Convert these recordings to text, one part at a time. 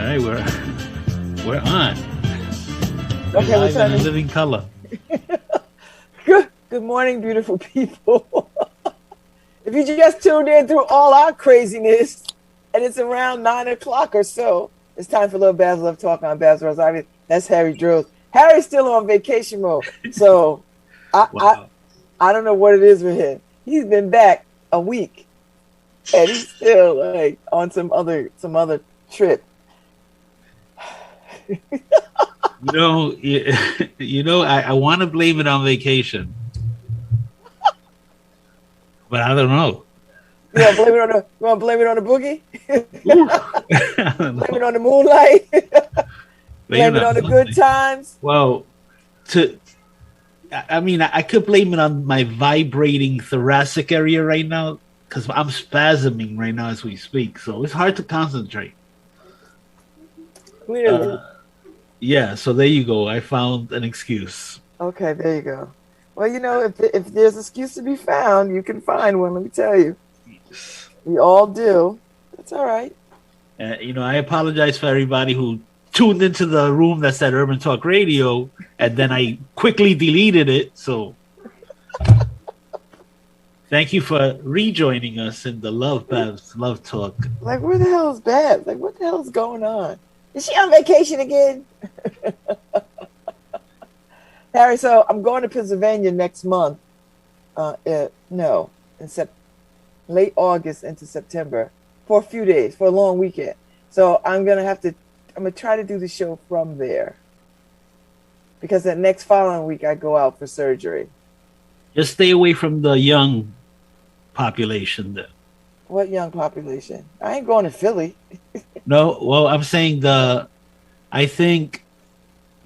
right, we're on. We're Okay, live in living color. Good morning, beautiful people. If you just tuned in through all our craziness, and it's around 9 o'clock or so, it's time for Lovebabz, LoveTalk on Babz Rawls-Ivy. That's Harry Drills. Harry's still on vacation mode, so Wow. I don't know what it is with him. He's been back a week, and he's still like on some other trip. I want to blame it on vacation, but I don't know. You want to blame it on the boogie? Blame it on the moonlight? Blame it on the good times? Well, I could blame it on my vibrating thoracic area right now because I'm spasming right now as we speak, so it's hard to concentrate. Clearly. Yeah, so there you go. I found an excuse. Okay, there you go. Well, if there's an excuse to be found, you can find one, let me tell you. We all do. That's all right. I apologize for everybody who tuned into the room that said Urban Talk Radio, and then I quickly deleted it. So thank you for rejoining us in the Lovebabz Love Talk. Like, where the hell is Babz? Like, what the hell is going on? Is she on vacation again? Harry, so I'm going to Pennsylvania next month. Late August into September for a few days, for a long weekend. So I'm gonna try to do the show from there. Because the next following week I go out for surgery. Just stay away from the young population then. What young population? I ain't going to Philly. No, well, I'm saying I think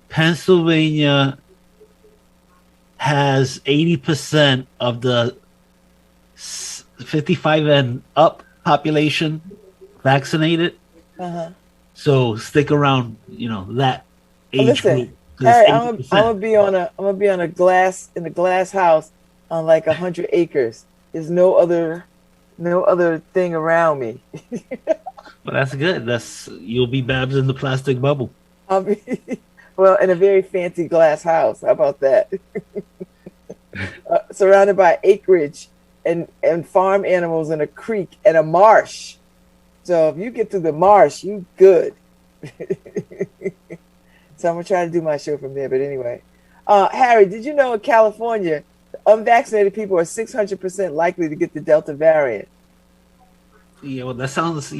Pennsylvania has 80% of the 55 and up population vaccinated. Uh-huh. So stick around, that age group. Harry, I'm gonna be on a glass house on like 100 acres. There's no other thing around me. Well, that's good. You'll be Babz in the plastic bubble. I'll be in a very fancy glass house. How about that? Surrounded by acreage and farm animals and a creek and a marsh. So if you get through the marsh, you good. So I'm gonna try to do my show from there. But anyway, Harry, did you know in California, unvaccinated people are 600% likely to get the Delta variant? Yeah, well, that sounds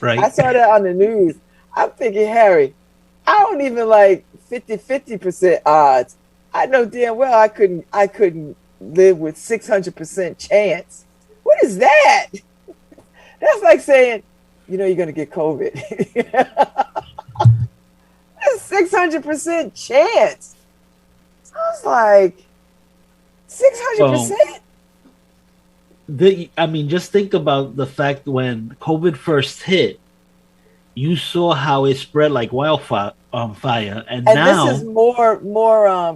right. I saw that on the news. I'm thinking, Harry, I don't even like 50% odds. I know damn well I couldn't live with 600% chance. What is that? That's like saying, you're gonna get COVID. That's 600% chance. I was like, 600%. Just think about the fact when COVID first hit, you saw how it spread like wildfire on fire, and now this is more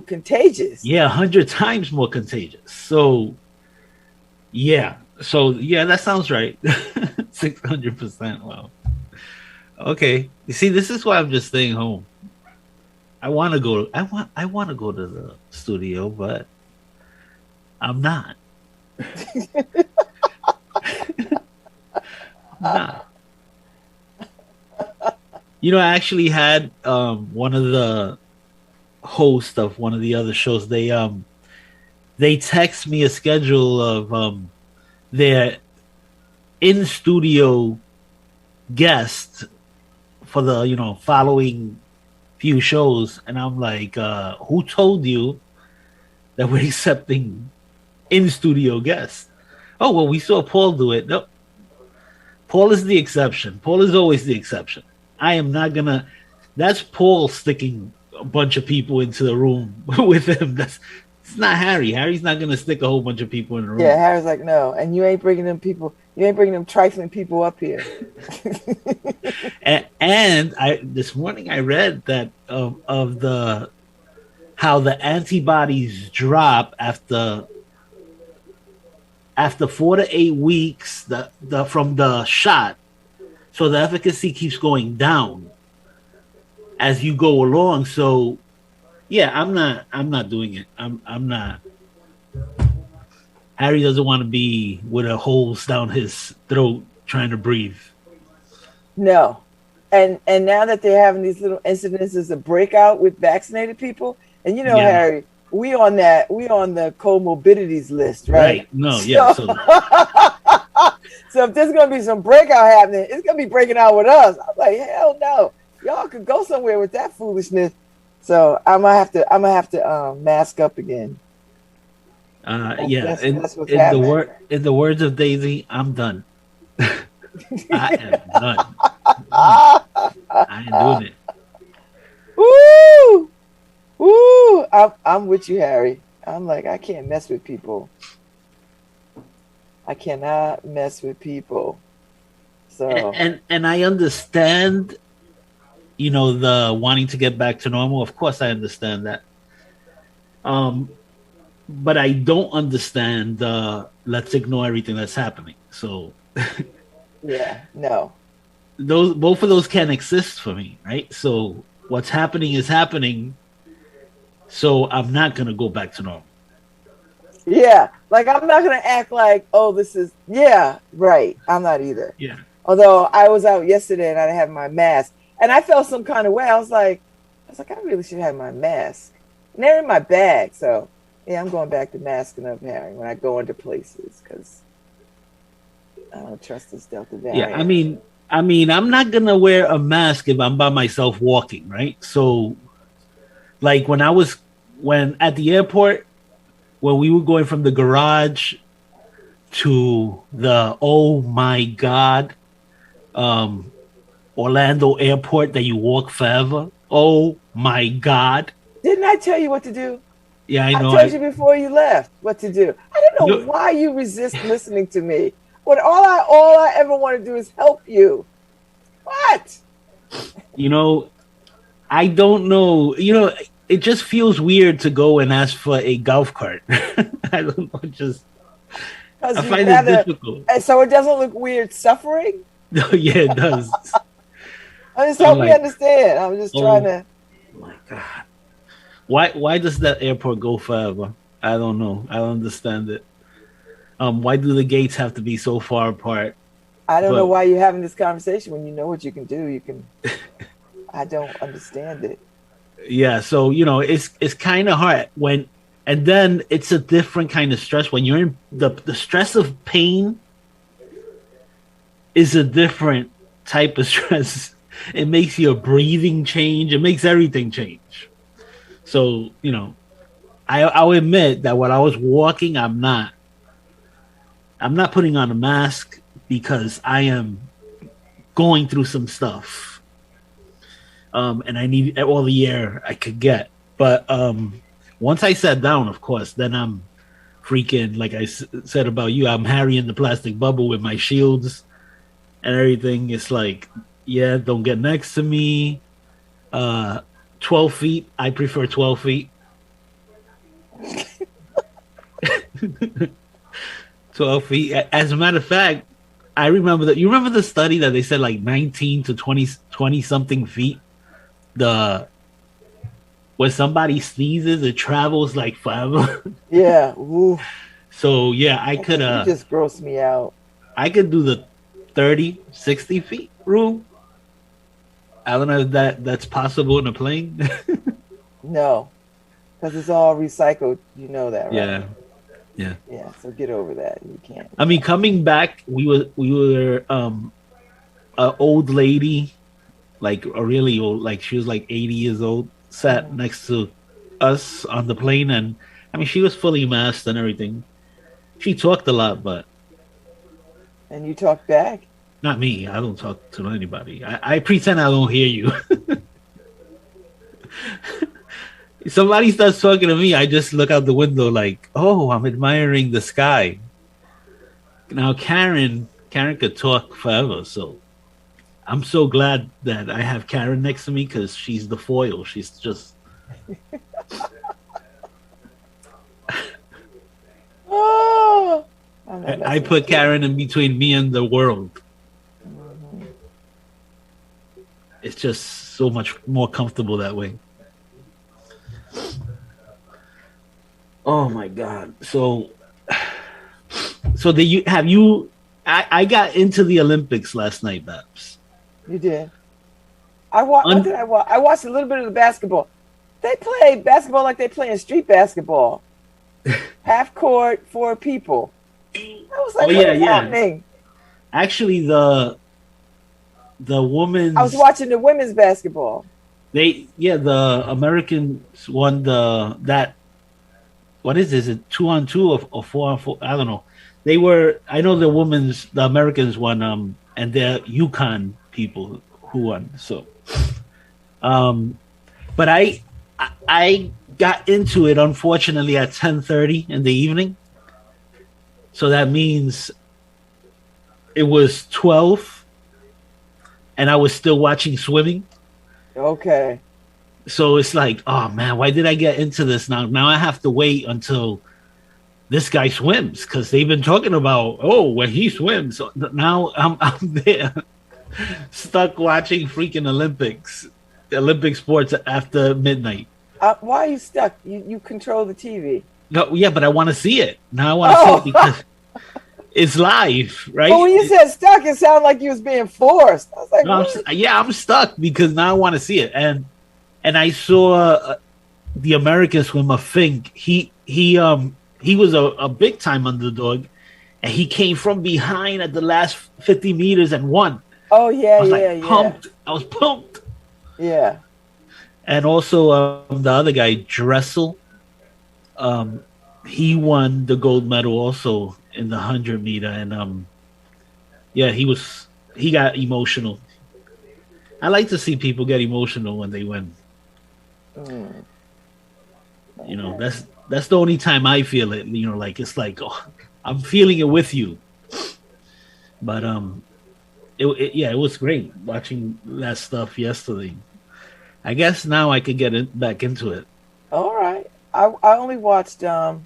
contagious. Yeah, 100 times more contagious. So that sounds right. 600%. Wow. Okay. You see, this is why I'm just staying home. I want to go to the studio, but I'm not. I actually had one of the hosts of one of the other shows. They text me a schedule of their in studio guest for the following few shows, and I'm like, who told you that we're accepting in studio guests? Oh, well, we saw Paul do it. Nope. Paul is the exception. Paul is always the exception. I am not gonna. That's Paul sticking a bunch of people into the room with him. It's not Harry. Harry's not gonna stick a whole bunch of people in the room. Yeah, Harry's like, no, and you ain't bringing them people. You ain't bringing them trifling people up here. and this morning I read that of how the antibodies drop after 4 to 8 weeks from the shot. So the efficacy keeps going down as you go along. So yeah, I'm not doing it. I'm not. Harry doesn't want to be with a holes down his throat trying to breathe. No. And now that they're having these little incidences of breakout with vaccinated people, and Yeah. Harry, we on the comorbidities list, right? Right. No, yeah. So so if there's gonna be some breakout happening, it's gonna be breaking out with us. I'm like, hell no. Y'all could go somewhere with that foolishness. So I'm gonna have to mask up again. yeah. That's In, what's in the happening. in the words of Daisy, I'm done. I am done. I ain't doing it. Woo! Woo! I'm with you, Harry. I'm like, I can't mess with people. I cannot mess with people. So And I understand, the wanting to get back to normal. Of course, I understand that. But I don't understand. Let's ignore everything that's happening. So yeah, no. both of those can exist for me, right? So what's happening is happening. So I'm not gonna go back to normal. Yeah, like I'm not gonna act like, oh, this is right. I'm not either. Yeah. Although I was out yesterday and I didn't have my mask, and I felt some kind of way. I was like, I really should have my mask. And they're in my bag, so yeah, I'm going back to masking up, Harry, when I go into places because I don't trust this Delta variant. Yeah, I mean, I'm not gonna wear a mask if I'm by myself walking, right? So, like when at the airport, when we were going from the garage to the oh my god, Orlando airport that you walk forever. Oh my god! Didn't I tell you what to do? Yeah, I know. I told you before you left what to do. I don't know why you resist listening to me. When all I ever want to do is help you. What? I don't know. It just feels weird to go and ask for a golf cart. I don't know. I find it difficult. And so it doesn't look weird suffering? No, yeah, it does. Help me understand. I'm just trying to. Oh my god. Why does that airport go forever? I don't know. I don't understand it. Why do the gates have to be so far apart? I don't know why you're having this conversation when you know what you can do. You can. I don't understand it. Yeah, so it's kind of hard and then it's a different kind of stress when you're in the stress of pain is a different type of stress. It makes your breathing change. It makes everything change. So, I'll admit that when I was walking, I'm not putting on a mask because I am going through some stuff. And I need all the air I could get. But once I sat down, of course, then I'm freaking, like I said about you, I'm Harry in the plastic bubble with my shields and everything. It's like, yeah, don't get next to me. 12 feet. I prefer 12 feet. 12 feet. As a matter of fact, I remember that. You remember the study that they said like 19 to 20 something feet? When somebody sneezes, it travels like forever. Yeah. Ooh. So yeah, I could. You just gross me out. I could do the 30, 60 feet rule. I don't know if that's possible in a plane. No, because it's all recycled. You know that, right? Yeah. Yeah. So get over that. You can't. I mean, coming back, we were an old lady, like a really old, like she was like 80 years old, sat next to us on the plane, and I mean, she was fully masked and everything. She talked a lot, but. And you talk back? Not me. I don't talk to anybody. I pretend I don't hear you. Somebody starts talking to me, I just look out the window like, oh, I'm admiring the sky. Now Karen could talk forever, so I'm so glad that I have Karen next to me because she's the foil. She's just. Oh, I put Karen in between me and the world. Mm-hmm. it's just so much more comfortable that way. Oh my god! So I got into the Olympics last night, Babz. You did. What did I watch? I watched a little bit of the basketball. They play basketball like they play in street basketball. Half court, 4 people. I was like, what is happening? Actually, the women's. I was watching the women's basketball. The Americans won that. What is this? Is it 2-on-2 or 4-on-4? I don't know. I know the Americans won, and the UConn people who won. So, but I got into it unfortunately at 10:30 in the evening. So that means it was 12, and I was still watching swimming. Okay. So it's like, oh man, why did I get into this now? Now I have to wait until this guy swims, because they've been talking about, when he swims. So now I'm there stuck watching freaking Olympic sports after midnight. Why are you stuck? You control the TV. No, yeah, but I want to see it. Now I want to see it because it's live, right? But when you said stuck, it sounded like you was being forced. I was like, no, I'm stuck because now I want to see it. And I saw the American swimmer Fink. He was a big time underdog, and he came from behind at the last 50 meters and won. Oh yeah, pumped. I was pumped. Yeah. And also the other guy, Dressel, he won the gold medal also in the 100 meter, and he got emotional. I like to see people get emotional when they win. You know, that's the only time I feel it. You know, like it's like, I'm feeling it with you. But it was great watching that stuff yesterday. I guess now I could get back into it. All right. I only watched a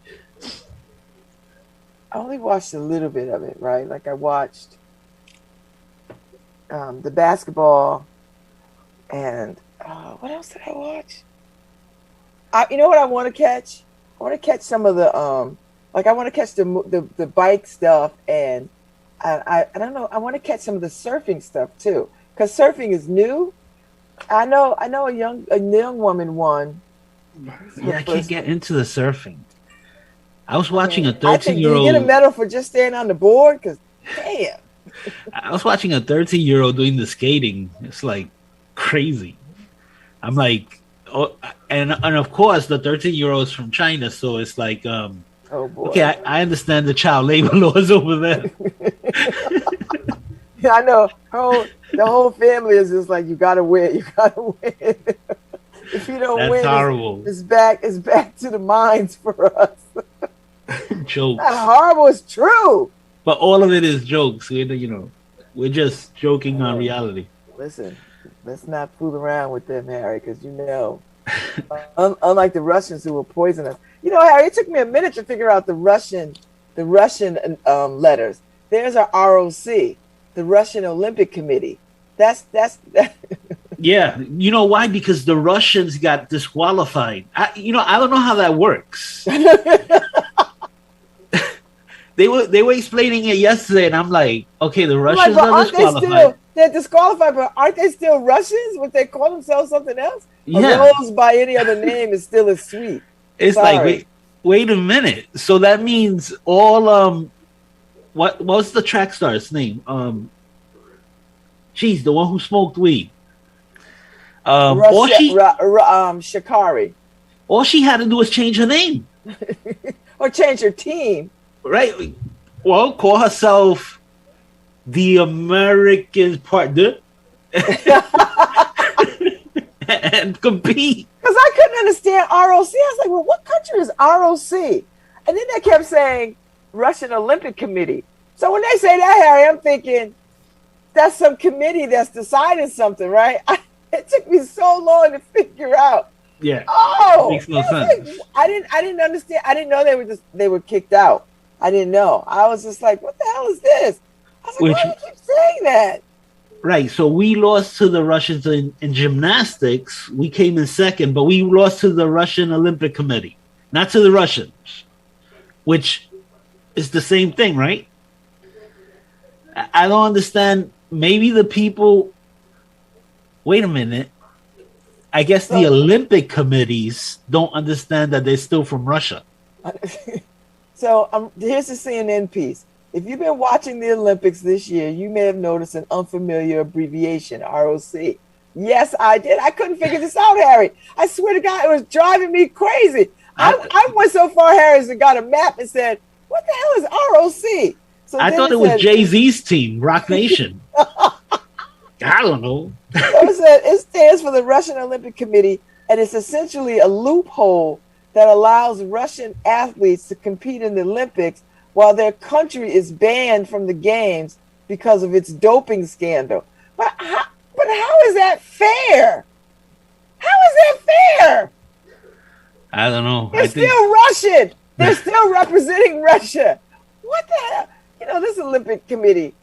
little bit of it, right? Like I watched the basketball, and what else did I watch? You know what I want to catch? I want to catch some of the I want to catch the bike stuff, and I don't know. I want to catch some of the surfing stuff too, because surfing is new. I know a young woman won. Yeah, I can't get into the surfing. I was watching a 13-year-old. Do you get a medal for just staying on the board? Because damn. I was watching a 13-year-old doing the skating. It's like crazy. I'm like, and of course the 13-year-old's from China, so it's like, oh boy. Okay, I understand the child labor laws over there. Yeah, I know. The whole family is just like, you gotta win. You gotta win. If you don't win, horrible. It's back to the mines for us. Jokes. Not horrible. It's true. But all of it is jokes. We're just joking on reality. Listen, let's not fool around with them, Harry, because unlike the Russians who will poison us. Harry, it took me a minute to figure out the Russian letters. There's our ROC, the Russian Olympic Committee. That's Yeah, you know why? Because the Russians got disqualified. I don't know how that works. They were explaining it yesterday, and I'm like, okay, the Russians are disqualified. They're disqualified, but aren't they still Russians? Would they call themselves something else? Yeah. Rose by any other name is still as sweet. It's like, wait a minute. So that means all what's the track star's name? The one who smoked weed. Sha'Carri. All she had to do was change her name. Or change her team. Right. Well, call herself the American partner and compete. Because I couldn't understand ROC. I was like, well, what country is ROC? And then they kept saying Russian Olympic Committee. So when they say that, Harry, I'm thinking that's some committee that's deciding something, right? It took me so long to figure out. Yeah. Oh, it makes no sense. Like, I didn't understand. I didn't know they were kicked out. I didn't know. I was just like, what the hell is this? I was like, why do you keep saying that? Right. So we lost to the Russians in gymnastics. We came in second, but we lost to the Russian Olympic Committee, not to the Russians, which is the same thing, right? I don't understand. Maybe the people. Wait a minute. I guess the Olympic committees don't understand that they're still from Russia. So here's the CNN piece. If you've been watching the Olympics this year, you may have noticed an unfamiliar abbreviation, ROC. Yes, I did. I couldn't figure this out, Harry. I swear to God, it was driving me crazy. I went so far, Harry, and got a map and said, what the hell is ROC? So I thought it was Jay-Z's team, Rock Nation. I don't know. It stands for the Russian Olympic Committee, and it's essentially a loophole that allows Russian athletes to compete in the Olympics while their country is banned from the games because of its doping scandal. But how is that fair? How is that fair? I don't know. They're still Russian. They're still representing Russia. What the hell? You know, this Olympic Committee,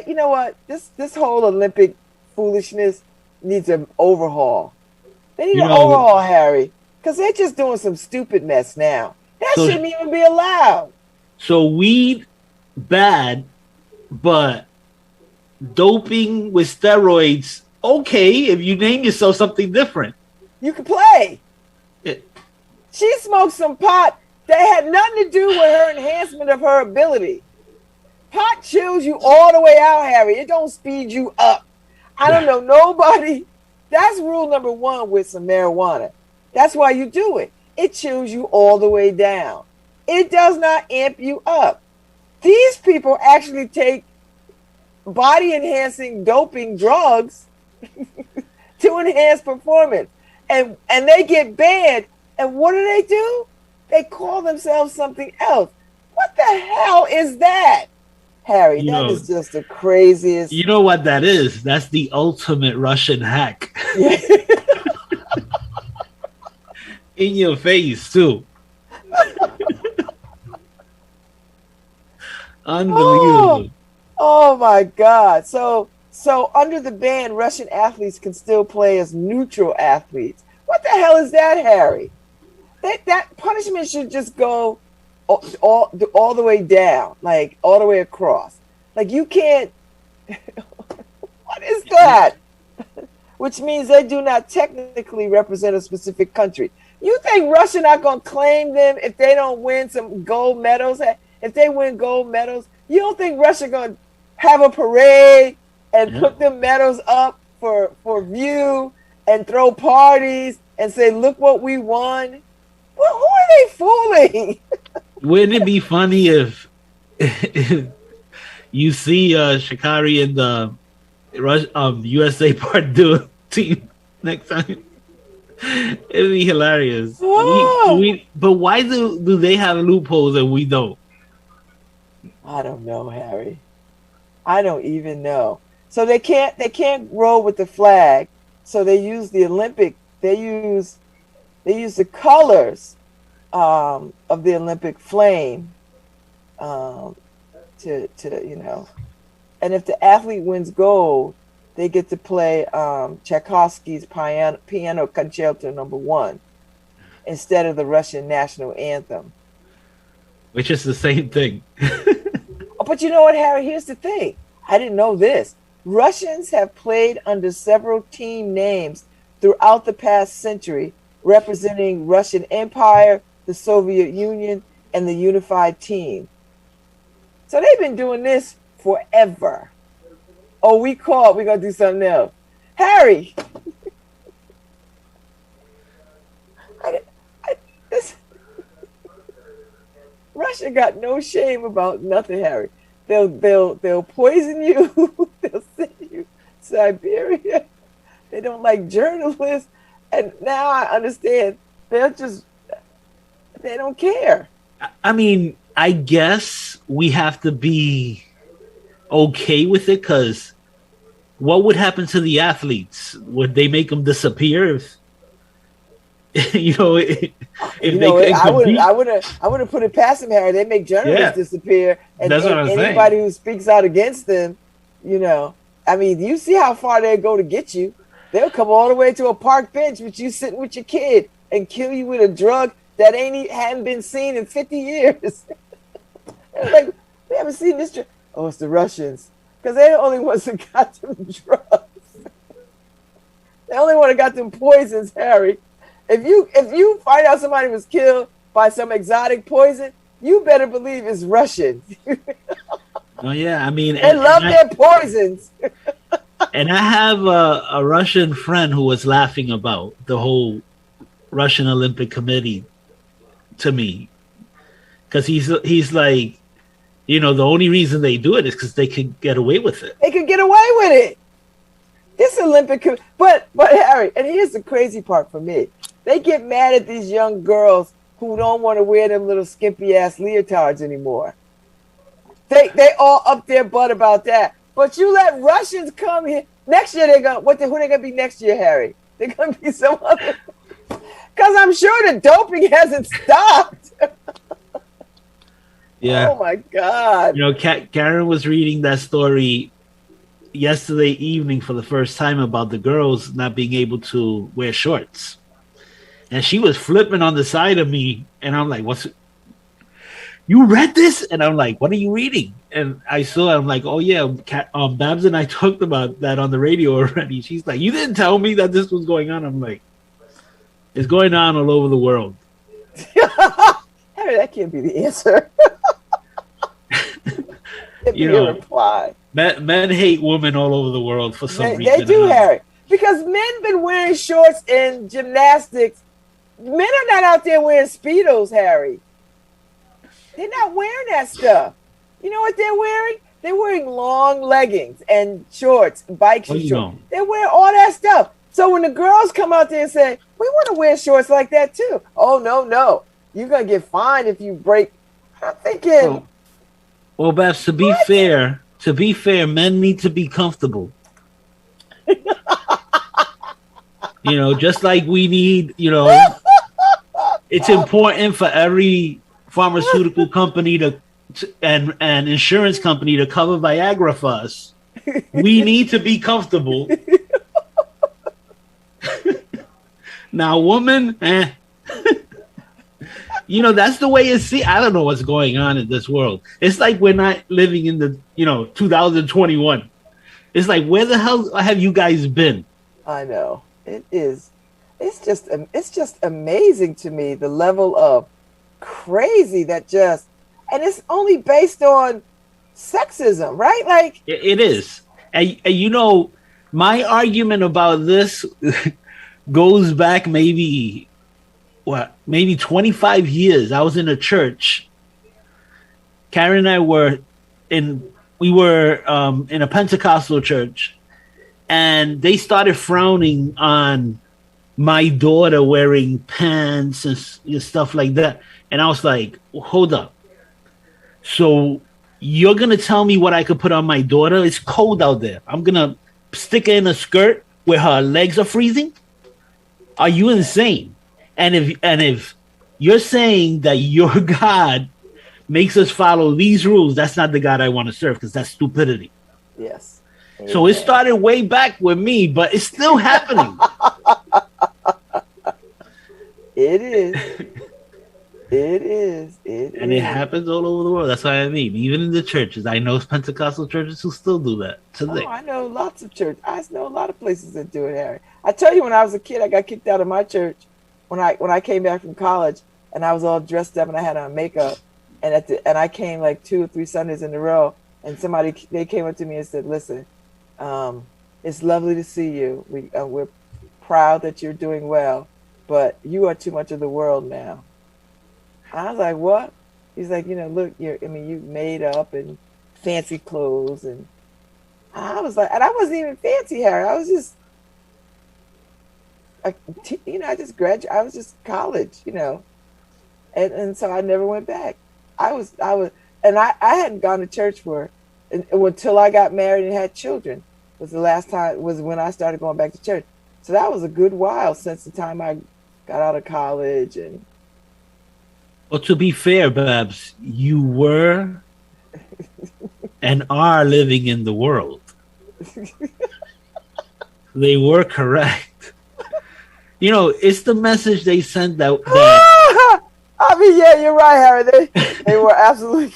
you know what? This whole Olympic foolishness needs an overhaul. They need an overhaul, Harry, because they're just doing some stupid mess now. That shouldn't even be allowed. So weed, bad, but doping with steroids, okay, if you name yourself something different. You can play. She smoked some pot that had nothing to do with her enhancement of her ability. Pot chills you all the way out, Harry. It don't speed you up. I don't know nobody. That's rule number one with some marijuana. That's why you do it. It chills you all the way down. It does not amp you up. These people actually take body-enhancing doping drugs to enhance performance. And they get banned. And what do? They call themselves something else. What the hell is that? Harry, that is just the craziest. You know what that is? That's the ultimate Russian hack. In your face, too. Unbelievable. Oh my God. So under the ban, Russian athletes can still play as neutral athletes. What the hell is that, Harry? That punishment should just go all the way down, like all the way across. Like you can't. What is that? Which means they do not technically represent a specific country. You think Russia not gonna claim them if they don't win some gold medals? If they win gold medals, you don't think Russia gonna have a parade and put them medals up for view and throw parties and say, "Look what we won"? Well, who are they fooling? Wouldn't it be funny if you see Sha'Carri in the USA Part 2 team next time? It'd be hilarious. But why do they have loopholes and we don't? I don't know, Harry. I don't even know. So they can't roll with the flag. So they use the Olympic. They use the colors of the Olympic flame to and if the athlete wins gold, they get to play Tchaikovsky's Piano Concerto No. 1 instead of the Russian national anthem, which is the same thing. But you know what, Harry? Here's the thing. I didn't know this. Russians have played under several team names throughout the past century, representing Russian Empire, the Soviet Union, and the unified team. So they've been doing this forever. Oh, we're going to do something else. Harry! Russia got no shame about nothing, Harry. They'll poison you. They'll send you to Siberia. They don't like journalists. And now I understand. They don't care. I mean, I guess we have to be okay with it, because what would happen to the athletes? Would they make them disappear if I wouldn't put it past them, Harry. They make journalists disappear, and anybody who speaks out against them, I mean, you see how far they go to get you. They'll come all the way to a park bench with you sitting with your kid and kill you with a drug that hadn't been seen in 50 years. Like, we haven't seen this drug. Oh, it's the Russians. Because they're the only ones that got them drugs. They only one that got them poisons, Harry. If you find out somebody was killed by some exotic poison, you better believe it's Russian. Oh yeah, I mean, they love their poisons. And I have a Russian friend who was laughing about the whole Russian Olympic Committee to me, because he's like, you know, the only reason they do it is because they could get away with it. They could get away with it. This Olympic, but Harry, and here's the crazy part for me: they get mad at these young girls who don't want to wear them little skimpy ass leotards anymore. They all up their butt about that. But you let Russians come here next year. Who they gonna be next year, Harry? They're gonna be some other. Because I'm sure the doping hasn't stopped. Yeah. Oh my God. You know, Karen was reading that story yesterday evening for the first time about the girls not being able to wear shorts, and she was flipping on the side of me, and I'm like, "What's? You read this?" And I'm like, "What are you reading?" And I saw, I'm like, "Oh yeah, Babz and I talked about that on the radio already." She's like, "You didn't tell me that this was going on." I'm like, "It's going on all over the world." Harry, that can't be the answer. You know, reply. Men hate women all over the world for some reason. They do, Harry, because men been wearing shorts in gymnastics. Men are not out there wearing Speedos, Harry. They're not wearing that stuff. You know what they're wearing? They're wearing long leggings and shorts, bike shorts. They're wearing all that stuff. So when the girls come out there and say, "We want to wear shorts like that too," oh no, you're gonna get fined if you break. I'm thinking. Well, Babz, to be fair, men need to be comfortable. You know, just like we need, you know, it's important for every pharmaceutical company and insurance company to cover Viagra for us. We need to be comfortable. Now, woman, you know, that's the way it's seen. I don't know what's going on in this world. It's like we're not living in the, 2021. It's like, where the hell have you guys been? I know. It is. It's just amazing to me, the level of crazy and it's only based on sexism, right? Like it is. And you know, my argument about this goes back maybe 25 years. I was in a church. Karen and I were in a Pentecostal church, and they started frowning on my daughter wearing pants and stuff like that. And I was like, hold up. So you're going to tell me what I could put on my daughter? It's cold out there. I'm going to stick her in a skirt where her legs are freezing? Are you insane? And if you're saying that your God makes us follow these rules, that's not the God I want to serve, because that's stupidity. Yes. So it started way back with me, but it's still happening. It is. It is. And it happens all over the world. That's what I mean. Even in the churches. I know Pentecostal churches who still do that today. Oh, I know lots of churches. I know a lot of places that do it, Harry. I tell you, when I was a kid, I got kicked out of my church when I came back from college, and I was all dressed up and I had on makeup, and I came like 2 or 3 Sundays in a row, and they came up to me and said, "Listen, it's lovely to see you. We're proud that you're doing well, but you are too much of the world now." I was like, "What?" He's like, "Look, you made up and fancy clothes," and I was like, and I wasn't even fancy, Harry. I was just, I just graduated. I was just college, and so I never went back. I hadn't gone to church until I got married and had children. Was when I started going back to church. So that was a good while since the time I got out of college. And well, to be fair, Babz, you were and are living in the world. They were correct. You know, it's the message they sent that I mean, yeah, you're right, Harry. They were absolutely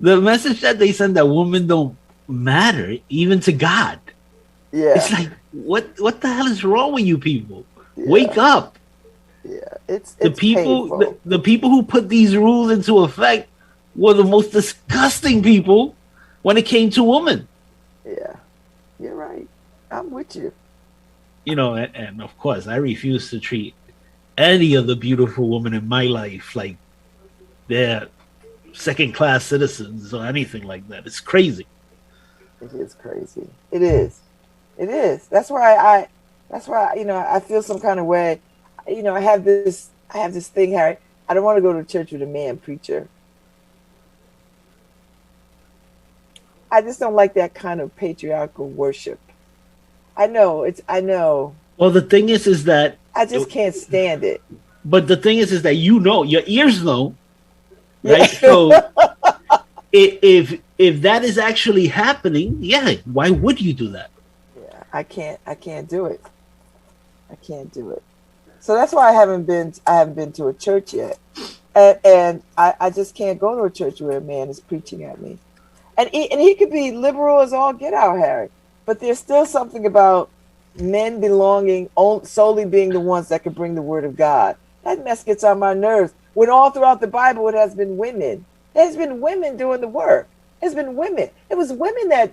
the message that they send that women don't matter even to God. yeah. It's like what the hell is wrong with you people? Yeah. Wake up. Yeah, it's The people painful. the people who put these rules into effect were the most disgusting people when it came to women. Yeah, you're right. I'm with you. You know, and of course I refuse to treat any of the beautiful women in my life like they're second class citizens or anything like that. It's crazy. It is crazy. It is. It is. That's why I feel some kind of way. I have this thing, Harry. I don't want to go to church with a man preacher. I just don't like that kind of patriarchal worship. I know. Well, the thing is that I just can't stand it. But the thing is that your ears know, right? Yeah. So if that is actually happening, yeah, why would you do that? Yeah, I can't do it. I can't do it. So that's why I haven't been to a church yet, and I just can't go to a church where a man is preaching at me, and he could be liberal as all get out, Harry, but there's still something about men belonging solely being the ones that can bring the word of God. That mess gets on my nerves. When all throughout the Bible it has been women. There's been women doing the work. There's been women. It was women that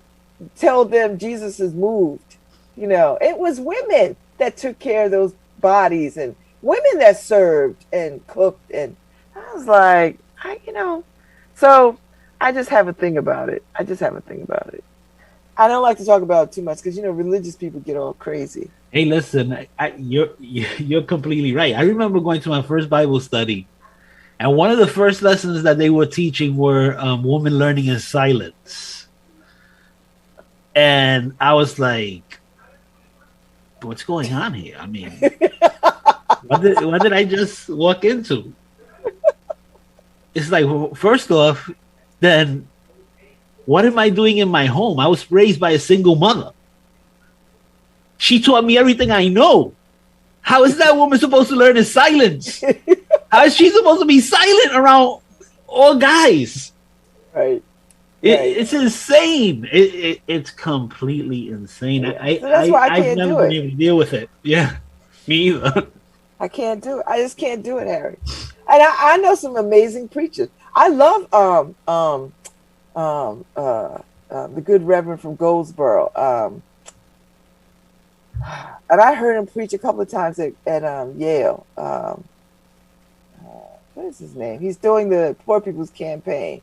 told them Jesus is moved. It was women that took care of those bodies and women that served and cooked. And I was like, so I just have a thing about it. I don't like to talk about it too much because, religious people get all crazy. Hey, listen, you're completely right. I remember going to my first Bible study, and one of the first lessons that they were teaching were women learning in silence. And I was like, what's going on here? I mean, what did I just walk into? It's like, well, first off, then what am I doing in my home? I was raised by a single mother. She taught me everything I know. How is that woman supposed to learn in silence? How is she supposed to be silent around all guys? Right. It's insane. It's completely insane. Yeah. So that's why I can't never do been it. able to deal with it. Yeah, me either. I can't do it. I just can't do it, Harry. And I know some amazing preachers. I love the good Reverend from Goldsboro. And I heard him preach a couple of times at Yale. What is his name? He's doing the Poor People's Campaign.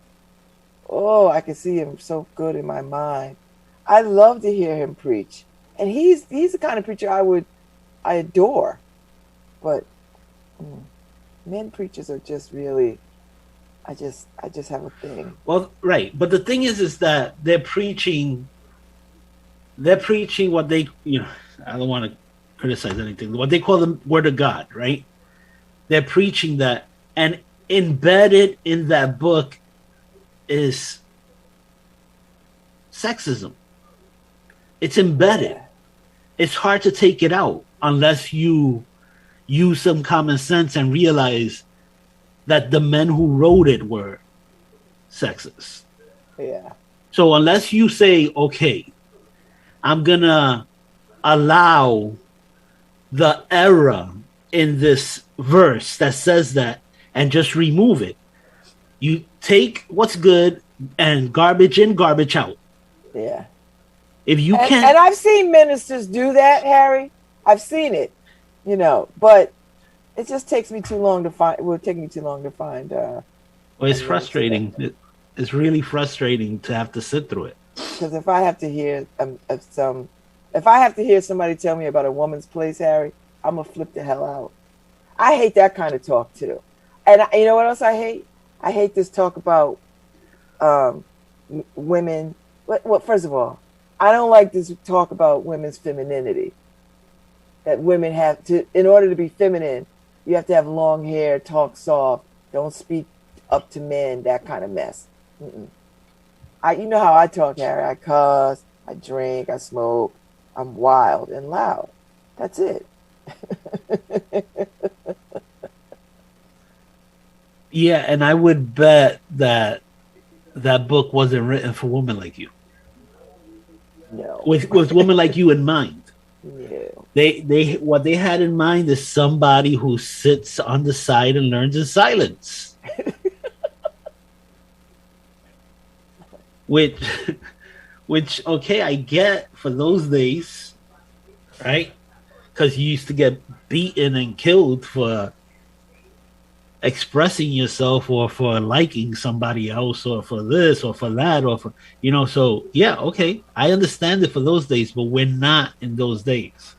Oh, I can see him so good in my mind. I love to hear him preach. And he's the kind of preacher I adore. But men preachers are just really, I just have a thing. Well, right. But the thing is that they're preaching what they, I don't want to criticize anything, what they call the word of God, right? They're preaching that, and embedded in that book is sexism. It's embedded. Yeah. It's hard to take it out unless you use some common sense and realize that the men who wrote it were sexist. Yeah. So unless you say, okay, I'm gonna allow the error in this verse that says that and just remove it. You take what's good and garbage in, garbage out. Yeah. If you can't, and I've seen ministers do that, Harry. I've seen it, but it just takes me too long to find. It will take me too long to find. Well, it's frustrating. It's really frustrating to have to sit through it. Because if I have to hear if I have to hear somebody tell me about a woman's place, Harry, I'm gonna flip the hell out. I hate that kind of talk too. And you know what else I hate? I hate this talk about women. Well, first of all, I don't like this talk about women's femininity. That women have to, in order to be feminine, you have to have long hair, talk soft, don't speak up to men, that kind of mess. You know how I talk, Harry. I cuss, I drink, I smoke, I'm wild and loud. That's it. Yeah, and I would bet that that book wasn't written for women like you, No. with women like you in mind. No. They what they had in mind is somebody who sits on the side and learns in silence. Which which okay, I get for those days, right? Because you used to get beaten and killed for expressing yourself or for liking somebody else or for this or for that or for so yeah, okay, I understand it for those days, but we're not in those days.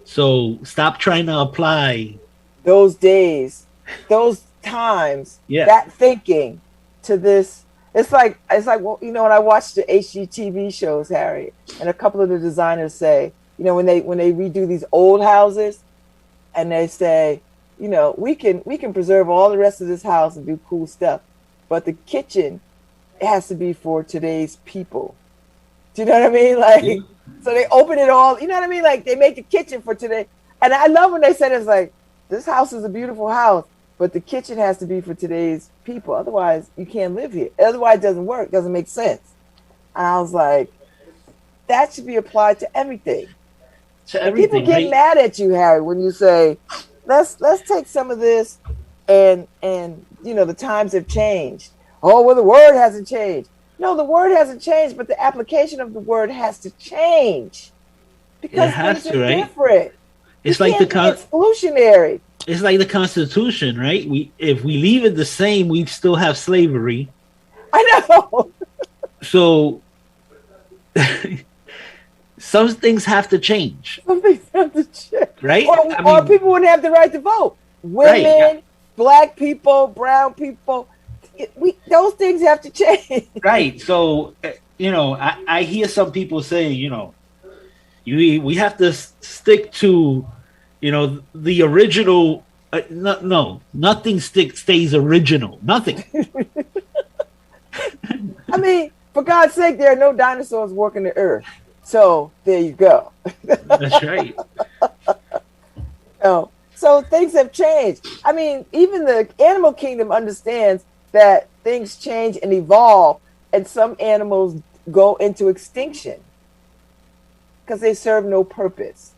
So stop trying to apply Those days, those times, yeah. that thinking to this. It's like well, when I watch the HGTV shows, Harry, and a couple of the designers say, when they redo these old houses, and they say, we can preserve all the rest of this house and do cool stuff, but the kitchen, it has to be for today's people. Do you know what I mean? Like, so they open it all. You know what I mean? Like, they make the kitchen for today. And I love when they said it's like, this house is a beautiful house, but the kitchen has to be for today's people. Otherwise, you can't live here. Otherwise, it doesn't work. It doesn't make sense. And I was like, that should be applied to everything. To everything. People get mad at you, Harry, when you say, let's take some of this and the times have changed. Oh, well, the word hasn't changed. No, the word hasn't changed, but the application of the word has to change because things are different. It's like exclusionary. It's like the Constitution, right? If we leave it the same, we still have slavery. I know. So some things have to change. Some things have to change, right? Or people wouldn't have the right to vote. Women, Black people, brown people. Those things have to change. Right. So, I hear some people say, we have to stick to, the original. No, nothing stays original. Nothing. I mean, for God's sake, there are no dinosaurs walking the earth. So there you go. That's right. So things have changed. I mean, even the animal kingdom understands that things change and evolve, and some animals go into extinction because they serve no purpose,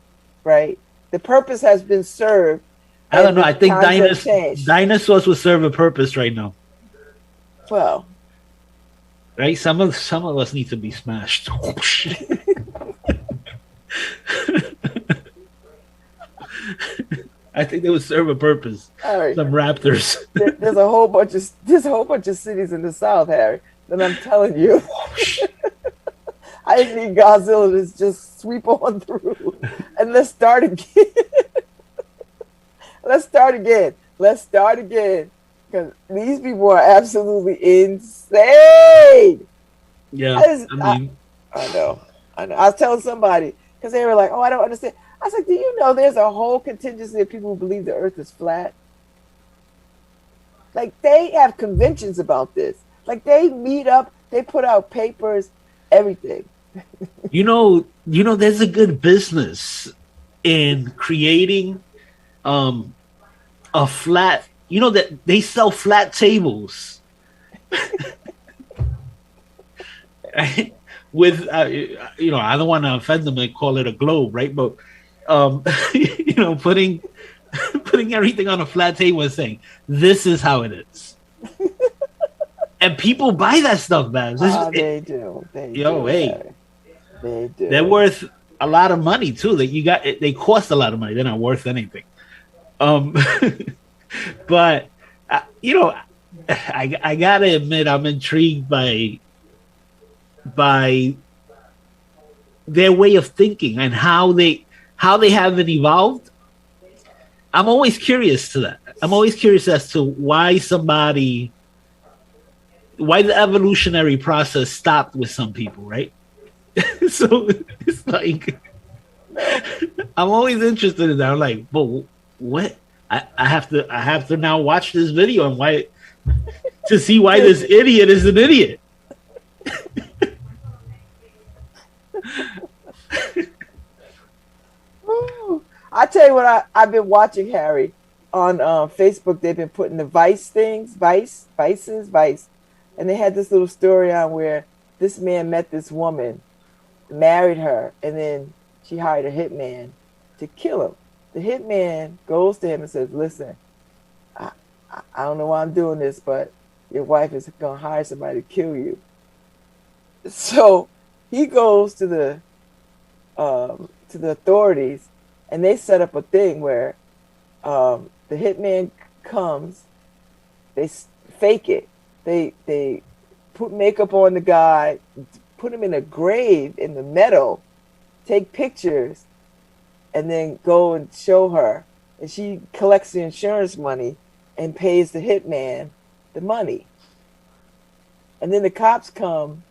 right? The purpose has been served. I don't know. I think dinosaurs would serve a purpose right now. Well, right? Some of us need to be smashed. I think they would serve a purpose. Right. Some raptors. There's a whole bunch of cities in the South, Harry, that I'm telling you. I just need Godzilla to just sweep on through. And let's start again. Let's start again. Because these people are absolutely insane. Yeah. I know. I was telling somebody, because they were like, oh, I don't understand. I was like, do you know there's a whole contingency of people who believe the earth is flat? Like, they have conventions about this. Like, they meet up, they put out papers, everything. There's a good business in creating a flat, that they sell flat tables. Right? With, I don't want to offend them and call it a globe, right? But, putting everything on a flat table and saying, this is how it is. And people buy that stuff, Babz. They do. They do. They're worth a lot of money too. They cost a lot of money. They're not worth anything. But I gotta admit, I'm intrigued by their way of thinking and how they haven't evolved. I'm always curious to that. I'm always curious as to why the evolutionary process stopped with some people, right? So it's like, I'm always interested in that. I'm like, but what? I have to now watch this video and to see why this idiot is an idiot. Ooh. I tell you what, I've been watching, Harry, on Facebook. They've been putting the Vice things, Vice, and they had this little story on where this man met this woman, married her, and then she hired a hitman to kill him. The hitman goes to him and says, "Listen, I, I don't know why I'm doing this, but your wife is gonna hire somebody to kill you." So he goes to the authorities, and they set up a thing where the hitman comes, they fake it, they put makeup on the guy, put him in a grave in the meadow, take pictures, and then go and show her, and she collects the insurance money and pays the hitman the money. And then the cops come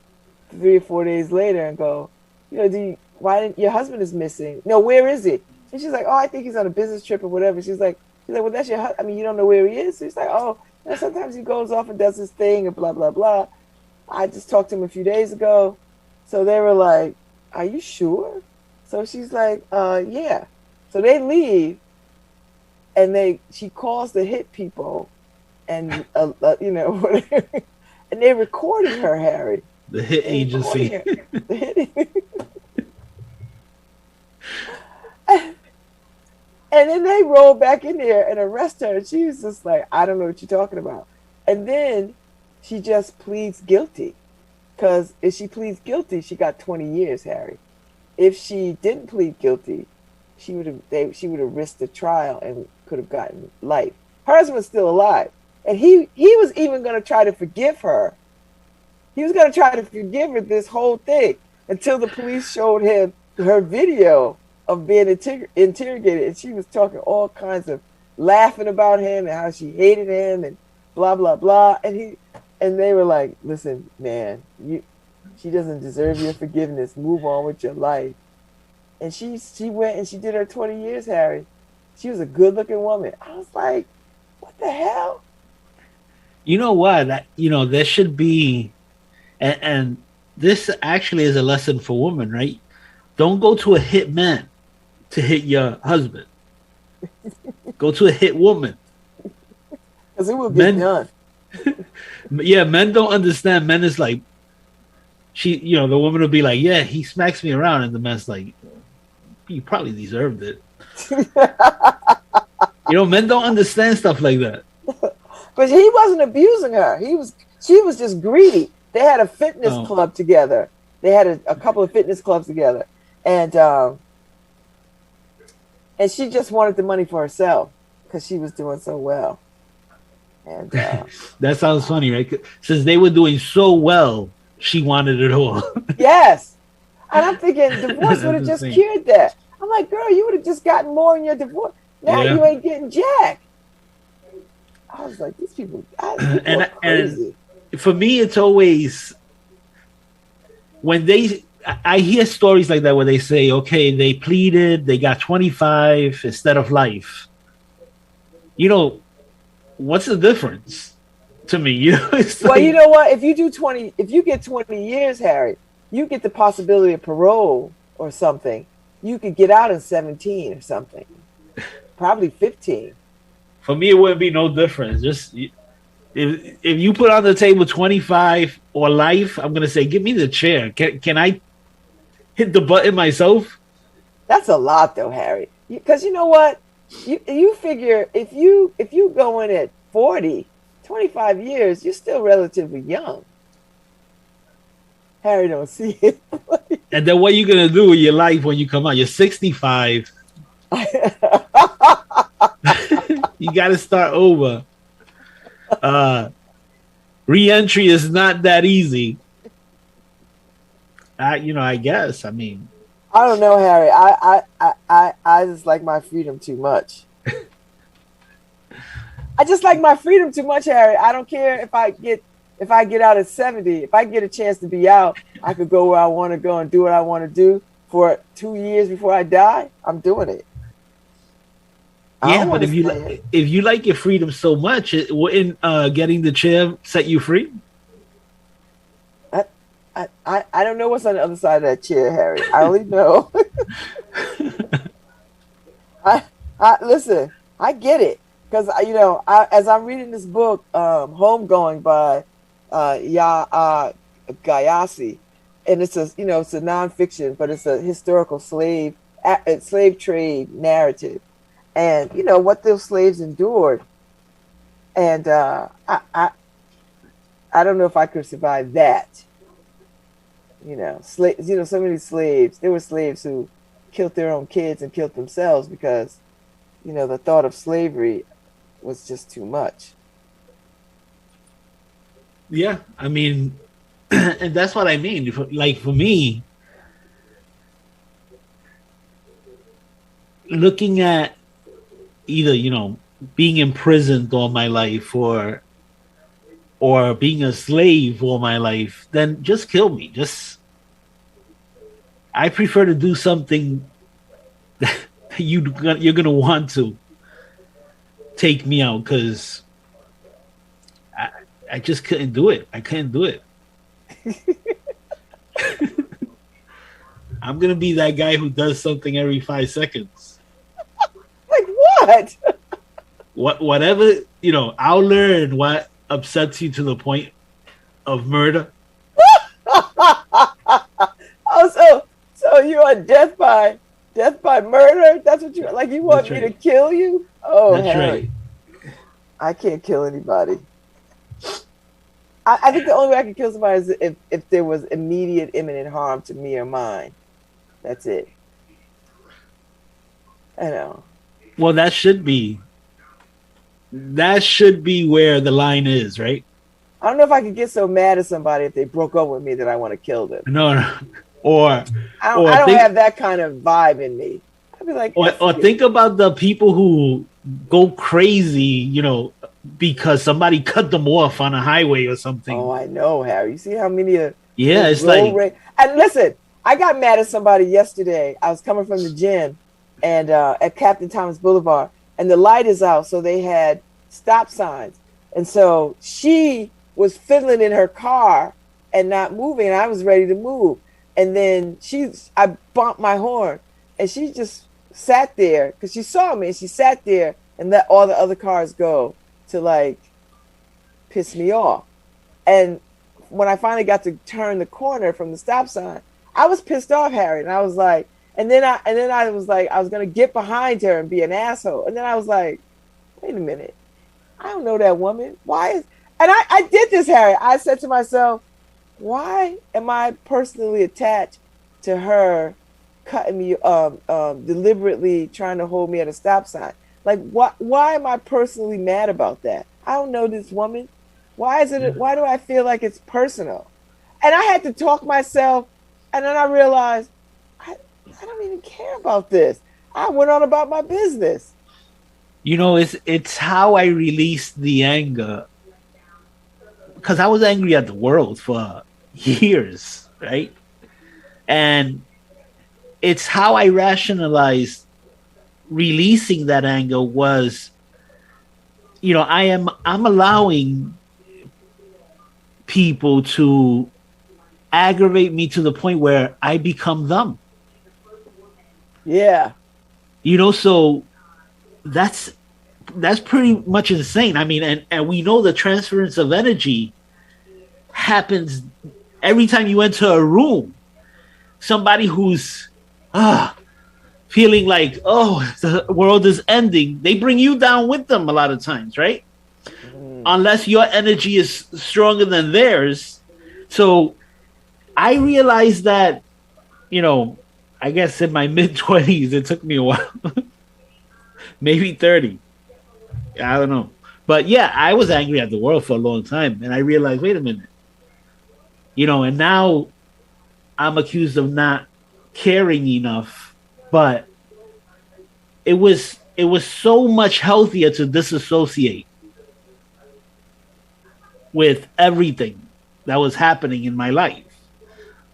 3 or 4 days later and go, why didn't your husband is missing? No, where is he? And she's like, oh, I think he's on a business trip or whatever. She's like, well, that's your husband. I mean, you don't know where he is. So he's like, oh, sometimes he goes off and does his thing and blah, blah, blah. I just talked to him a few days ago. So they were like, are you sure? So she's like, yeah. So they leave, and she calls the hit people, and whatever, and they recorded her, Harry. The hit agency. And then they roll back in there and arrest her, and she was just like, I don't know what you're talking about. And then she just pleads guilty, because if she pleads guilty, she got 20 years, Harry. If she didn't plead guilty, she would have risked the trial and could have gotten life. Her husband was still alive, and he was even going to try to forgive her. He was going to try to forgive her this whole thing until the police showed him her video of being interrogated, and she was talking all kinds of laughing about him and how she hated him and blah blah blah. And they were like, "Listen, man, she doesn't deserve your forgiveness. Move on with your life." And she went and she did her 20 years, Harry. She was a good-looking woman. I was like, "What the hell?" You know what? There should be, and this actually is a lesson for women, right? Don't go to a hit man to hit your husband. Go to a hit woman. Because it will get done. Yeah, men don't understand. Men is like, the woman will be like, yeah, he smacks me around. And the man's like, you probably deserved it. Men don't understand stuff like that. But he wasn't abusing her. She was just greedy. They had a fitness club together. They had a couple of fitness clubs together. And she just wanted the money for herself because she was doing so well. And that sounds funny, right? Since they were doing so well, she wanted it all. Yes. And I'm thinking divorce would have just cured that. I'm like, girl, you would have just gotten more in your divorce. Now you ain't getting jack. I was like, these people are crazy. And for me, it's always when I hear stories like that where they say, okay, they pleaded, they got 25 instead of life. What's the difference to me? Well, you know what? If you get 20 years, Harry, you get the possibility of parole or something. You could get out in 17 or something. Probably 15. For me, it wouldn't be no difference. Just if you put on the table 25 or life, I'm gonna say, give me the chair. Can I hit the button myself? That's a lot, though, Harry. Because you know what? You figure if you go in at 40, 25 years, you're still relatively young. Harry don't see it. And then what are you gonna do with your life when you come out? You're 65. You got to start over. Re-entry is not that easy. I guess. I mean, I don't know, Harry. I just like my freedom too much. I just like my freedom too much, Harry. I don't care if I get out at 70. If I get a chance to be out, I could go where I want to go and do what I want to do for 2 years before I die. I'm doing it. Yeah, but if you like your freedom so much, wouldn't getting the chair set you free? I don't know what's on the other side of that chair, Harry. I only know. I, listen. I get it because as I'm reading this book, Homegoing by Gayasi, and it's a nonfiction, but it's a historical slave trade narrative, and what those slaves endured, and I don't know if I could survive that. Slaves. So many slaves. There were slaves who killed their own kids and killed themselves because, the thought of slavery was just too much. Yeah, I mean, and that's what I mean. Like for me, looking at either being imprisoned all my life or being a slave all my life, then just kill me. I prefer to do something that you're gonna want to take me out, because I just couldn't do it. I couldn't do it. I'm gonna be that guy who does something every 5 seconds. Like what? Whatever, I'll learn what upsets you to the point of murder. Oh, so you're on death by murder? That's what you like? You want me to kill you? Oh, that's Harry. right. I can't kill anybody. I think the only way I can kill somebody is if there was immediate, imminent harm to me or mine. That's it. I know. Well, that should be where the line is, right? I don't know if I could get so mad at somebody if they broke up with me that I want to kill them. No. Or I don't have that kind of vibe in me. I'd be like, or think about the people who go crazy, because somebody cut them off on a highway or something. Oh, I know, Harry. You see how many it's like. And listen, I got mad at somebody yesterday. I was coming from the gym, and at Captain Thomas Boulevard, and the light is out, so they had stop signs, and so she was fiddling in her car and not moving, and I was ready to move. And then I bumped my horn, and she just sat there because she saw me, and she sat there and let all the other cars go to like piss me off. And when I finally got to turn the corner from the stop sign, I was pissed off, Harry, and I was like, and then I was like, I was gonna get behind her and be an asshole, and then I was like, wait a minute, I don't know that woman. And I did this, Harry. I said to myself, why am I personally attached to her cutting me, deliberately trying to hold me at a stop sign? Like, why am I personally mad about that? I don't know this woman. Why do I feel like it's personal? And I had to talk myself, and then I realized I don't even care about this. I went on about my business. It's how I released the anger, because I was angry at the world for years, right? And it's how I rationalized releasing that anger was, I'm allowing people to aggravate me to the point where I become them. Yeah. So that's pretty much insane. I mean, and we know the transference of energy happens every time you enter a room. Somebody who's feeling like, the world is ending, they bring you down with them a lot of times, right? Unless your energy is stronger than theirs. So I realized that, I guess in my mid-20s, it took me a while. Maybe 30. I don't know. But yeah, I was angry at the world for a long time. And I realized, wait a minute. And now I'm accused of not caring enough. But it was so much healthier to disassociate with everything that was happening in my life.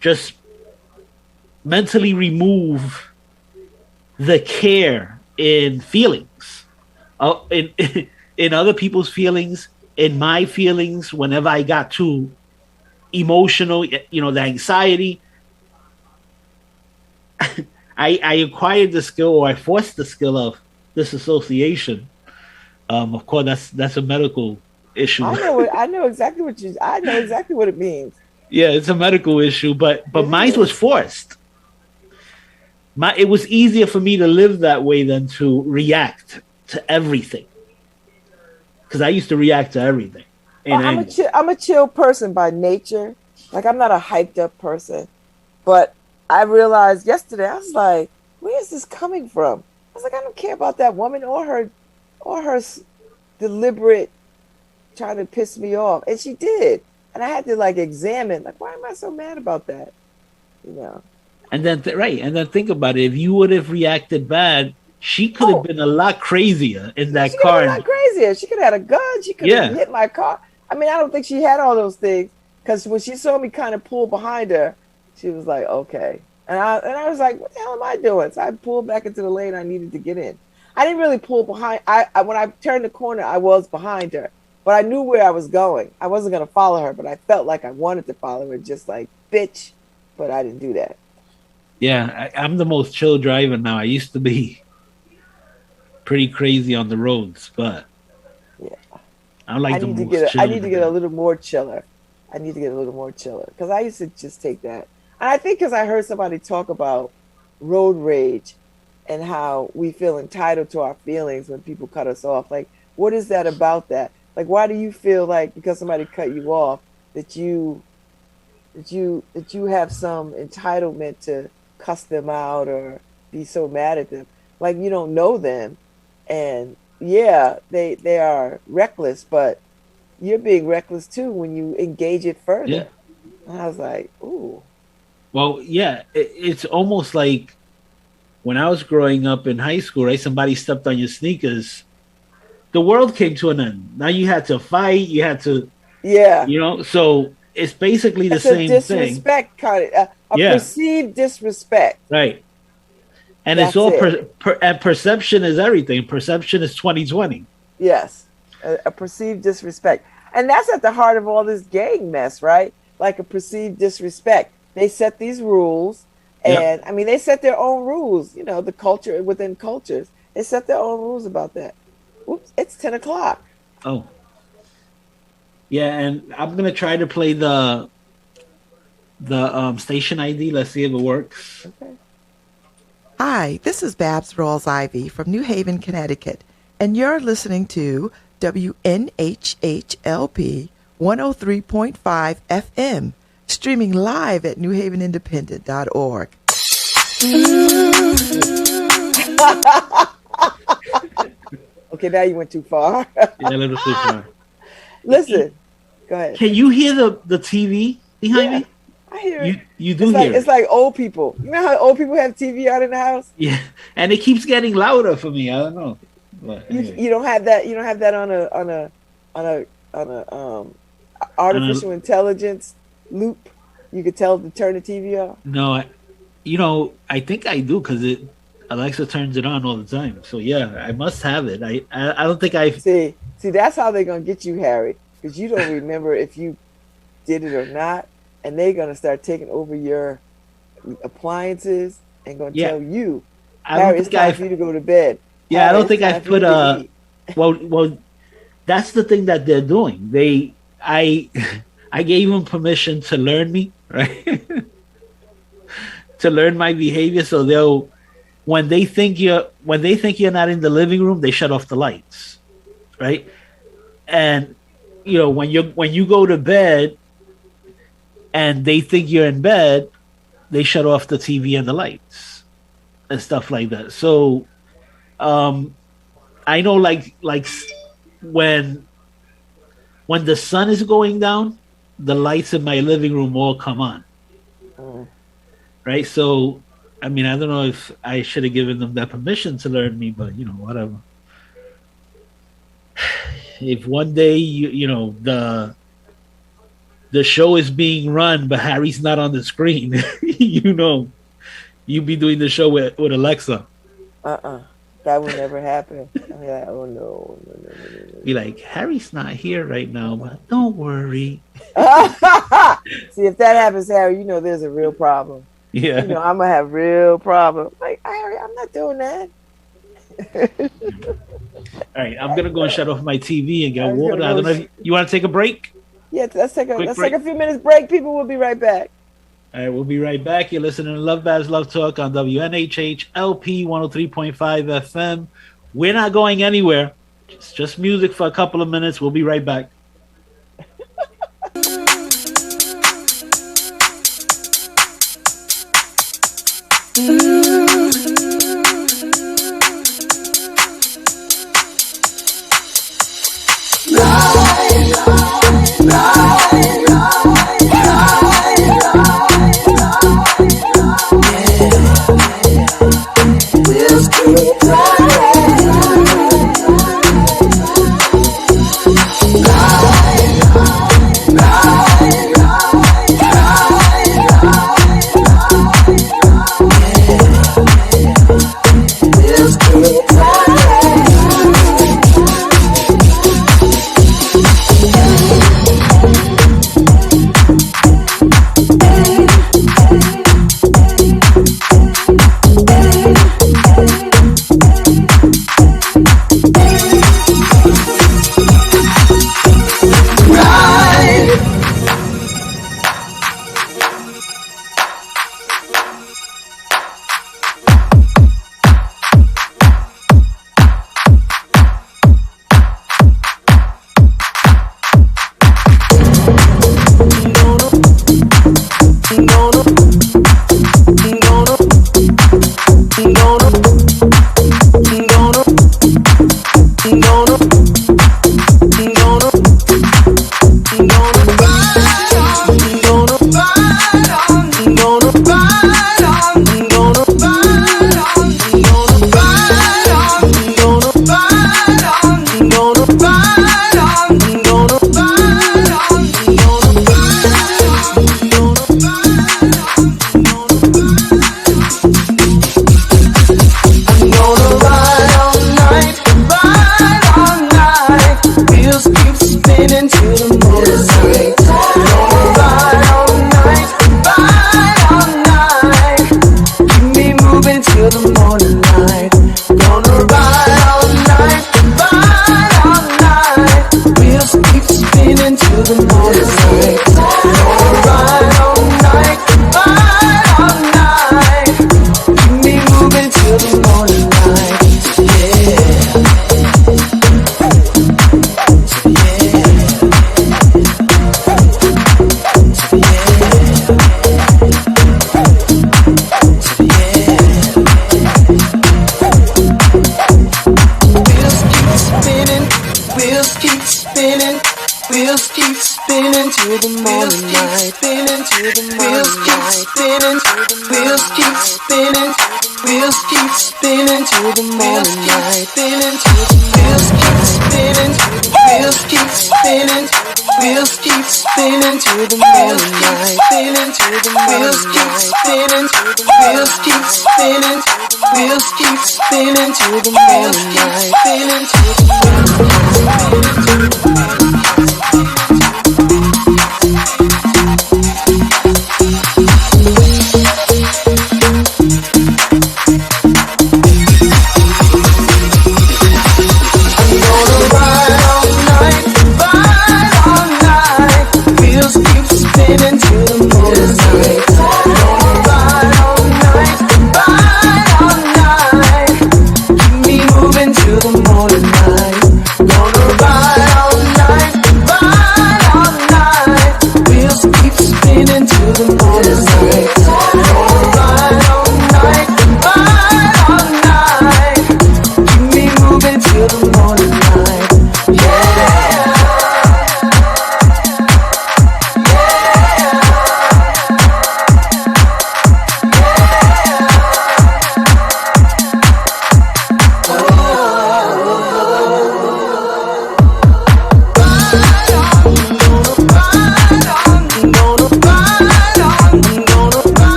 Just mentally remove the care in feelings, in other people's feelings, in my feelings. Whenever I got too emotional, the anxiety. I acquired the skill, or I forced the skill of disassociation. Of course, that's a medical issue. I know exactly what it means. Yeah, it's a medical issue, but It mine was is. forced. It was easier for me to live that way than to react to everything, because I used to react to everything in Well, anger. I'm a chill person by nature. Like I'm not a hyped up person, but I realized yesterday I was like, where is this coming from? I was like, I don't care about that woman or her deliberate trying to piss me off, and she did, and I had to like examine, like, why am I so mad about that? You know. And then and then think about it. If you would have reacted bad, she could have Oh, been a lot crazier in that she could have car. been a lot crazier. She could have had a gun. She could have Yeah, hit my car. I mean, I don't think she had all those things because when she saw me kind of pull behind her, she was like, okay. And I was like, what the hell am I doing? So I pulled back into the lane I needed to get in. I didn't really pull behind. I when I turned the corner, I was behind her, but I knew where I was going. I wasn't going to follow her, but I felt like I wanted to follow her, just like, bitch. But I didn't do that. yeah. I'm the most chill driver now. I used to be pretty crazy on the roads, but Yeah. I'm like the most chill. I need to get a little more chiller. I need to get a little more chiller because I used to just take that. And I think because I heard somebody talk about road rage and how we feel entitled to our feelings when people cut us off. Like, what is that about that? Like, why do you feel like because somebody cut you off that you have some entitlement to cuss them out or be so mad at them? Like you don't know them, and yeah, they are reckless, but you're being reckless too when you engage it Yeah. further. And I was like, ooh, Well, yeah. It's almost like when I was growing up in high school, right? Somebody stepped on your sneakers. The world came to an end. Now you had to fight. You had to, yeah. So it's basically the It's a same thing. disrespect kind of a Yeah. perceived disrespect. Right. And it's That's all it. and perception is everything. Perception is 2020. Yes, a perceived disrespect, and that's at the heart of all this gang mess, right? Like a perceived disrespect. They set these rules, Yep. and I mean, they set their own rules. You know, the culture within cultures, they set their own rules about that. Oops, it's 10 o'clock. Oh. Yeah, and I'm gonna try to play the station ID. Let's see if it works. Okay. Hi, this is Babz Rawls-Ivy from New Haven, Connecticut, and you're listening to WNHHLP 103.5 FM, streaming live at newhavenindependent.org. Okay, now you went too far. Yeah, a little too far. Listen, go ahead. Can you hear the TV behind Yeah, me? I hear it. You do hear It's it. like old people. You know how old people have TV out in the house? Yeah, and it keeps getting louder for me. I don't know. But anyway. You don't have that. You don't have that on a artificial intelligence loop. You could tell to turn the TV off. No, I think I do because Alexa turns it on all the time. So yeah, I must have it. I don't think I. See, that's how they're gonna get you, Harry, because you don't remember if you did it or not, and they're gonna start taking over your appliances and gonna tell you, Harry, it's time for you to go to bed. Yeah, Harry, I don't it's think time I've for you put to eat. Well, that's the thing that they're doing. I gave them permission to learn me, right? To learn my behavior, so when they think you're not in the living room, they shut off the lights, right? And when you go to bed and they think you're in bed, they shut off the TV and the lights and stuff like that. So I know like when the sun is going down, the lights in my living room all come on. Right? So I mean, I don't know if I should have given them that permission to learn me, but whatever. If one day the show is being run, but Harry's not on the screen, you be doing the show with Alexa. That would never happen. I'd be like, oh no, no, no, no, no, no. Be like, Harry's not here right now, but don't worry. See, if that happens, Harry, you know there's a real problem. Yeah. You know, I'm gonna have real problem. Like, Harry, I'm not doing that. All right, I'm gonna go and shut off my TV and get water. I don't know if you want to take a break. Yeah, let's take a few minutes break. People will be right back. All right, we'll be right back. You're listening to Lovebabz Love Talk on WNHH LP 103.5 FM. We're not going anywhere. It's just music for a couple of minutes. We'll be right back.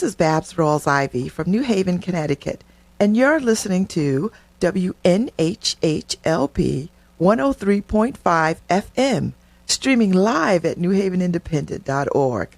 this is Babz Rawls-Ivy from New Haven, Connecticut, and you're listening to WNHHLP 103.5 FM, streaming live at newhavenindependent.org.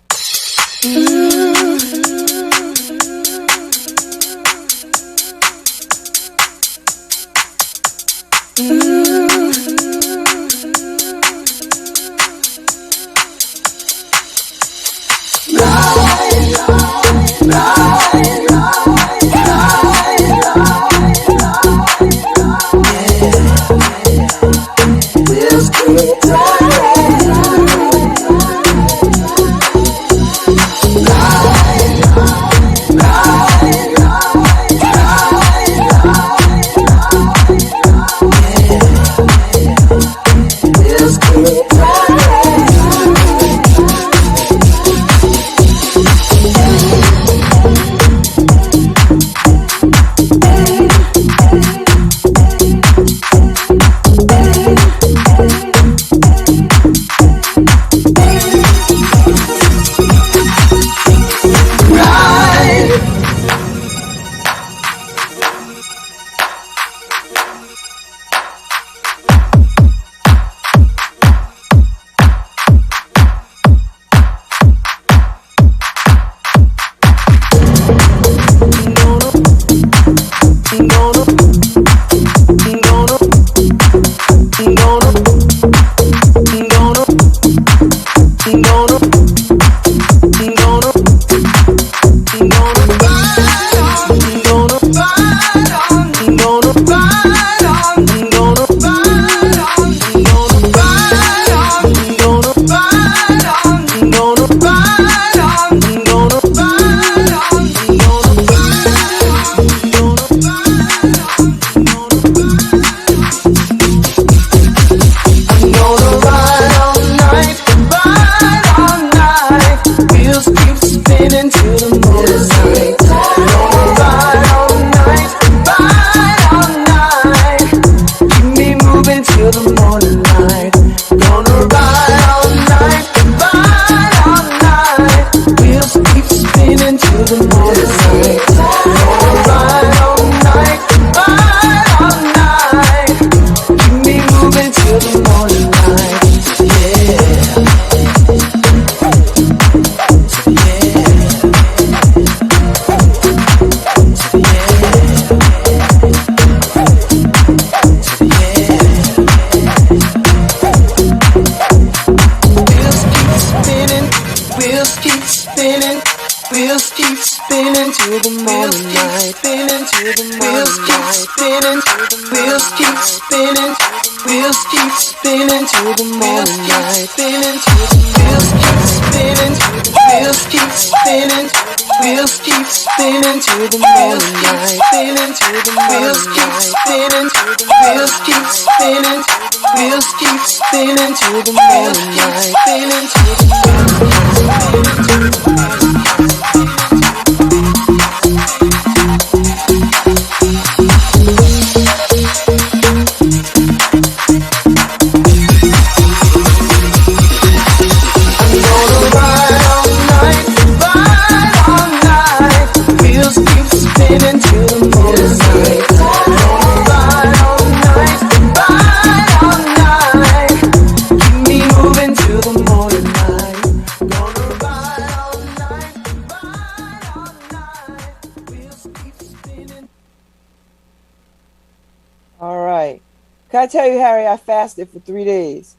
I tell you, Harry, I fasted for 3 days,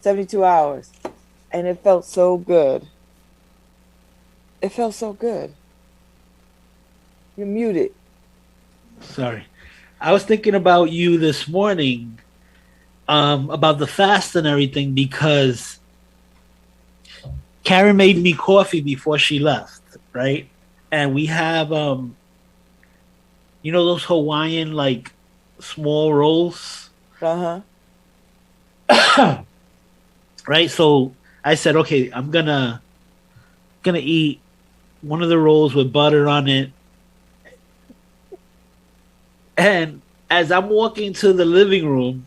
72 hours, and it felt so good. It felt so good. You're muted. Sorry. I was thinking about you this morning, about the fast and everything, because Karen made me coffee before she left, right? And we have, those Hawaiian, like, small rolls? Right, so I said, okay, I'm gonna eat one of the rolls with butter on it. And as I'm walking to the living room,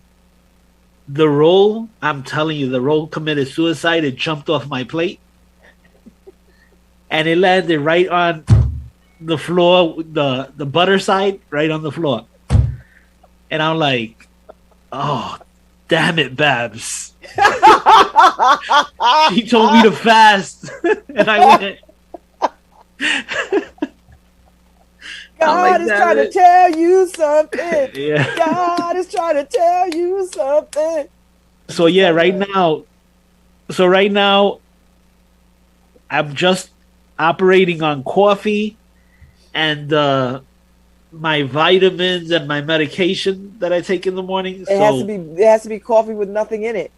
the roll, I'm telling you, the roll committed suicide. It jumped off my plate. And it landed right on the floor, the butter side right on the floor, and I'm like, oh, damn it, Babz. She told me to fast, and I went. God is trying to tell you something. Yeah. God is trying to tell you something. So yeah, right now, I'm just operating on coffee and my vitamins and my medication that I take in the morning. It has to be coffee with nothing in it.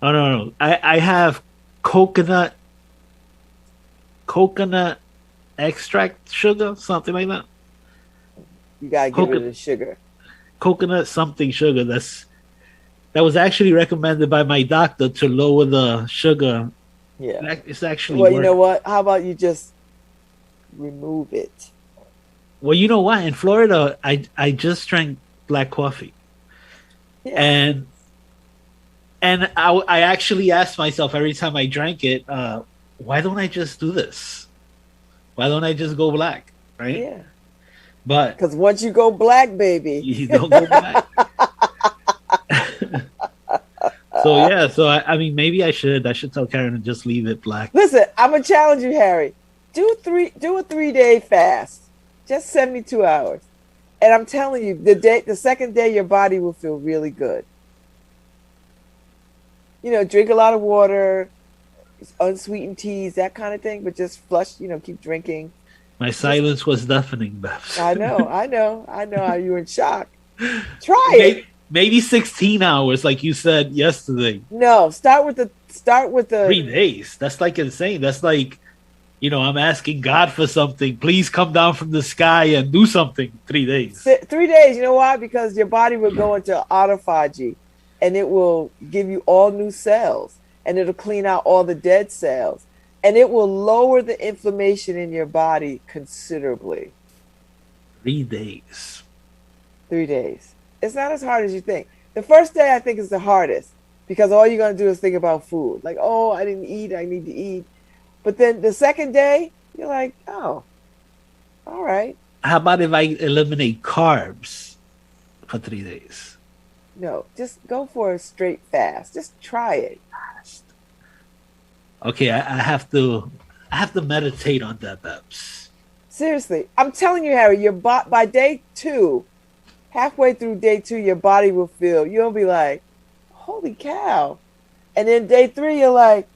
Oh no. I have coconut extract sugar, something like that. You gotta get rid of the sugar. Coconut something sugar. That was actually recommended by my doctor to lower the sugar. Yeah. It's actually well, you know what? How about you just remove it? Well, you know what? In Florida, I just drank black coffee. Yeah. And I actually asked myself every time I drank it, why don't I just do this? Why don't I just go black? Right? Yeah. But because once you go black, baby, you don't go black. So I mean, maybe I should tell Karen to just leave it black. Listen, I'm gonna challenge you, Harry. Do a 3-day fast, just 72 hours, and I'm telling you, the second day, your body will feel really good. You know, drink a lot of water, unsweetened teas, that kind of thing, but just flush. Keep drinking. My silence was deafening, Babz. I know. How you were in shock. Try it. Maybe 16 hours, like you said yesterday. No, start with the 3 days. That's like insane. That's like, I'm asking God for something. Please come down from the sky and do something. 3 days. 3 days. You know why? Because your body will go into autophagy, and it will give you all new cells, and it'll clean out all the dead cells, and it will lower the inflammation in your body considerably. 3 days. 3 days. It's not as hard as you think. The first day, I think, is the hardest because all you're going to do is think about food. Like, oh, I didn't eat. I need to eat. But then the second day, you're like, oh, all right. How about if I eliminate carbs for 3 days? No, just go for a straight fast. Just try it. Okay, I have to meditate on that, Babz. Seriously, I'm telling you, Harry, by day 2, halfway through day 2, your body will feel, you'll be like, holy cow. And then day 3, you're like,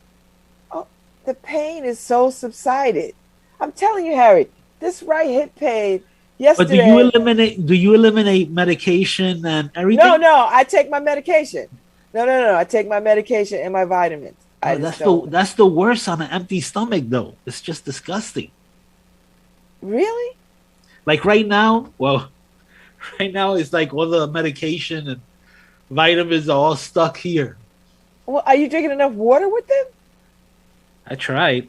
oh, the pain is so subsided. I'm telling you, Harry, this right hip pain yesterday. But do you eliminate medication and everything? No, I take my medication. No, I take my medication and my vitamins. That's the worst on an empty stomach, though. It's just disgusting. Really? Like right now, it's like all the medication and vitamins are all stuck here. Well, are you drinking enough water with them? I tried.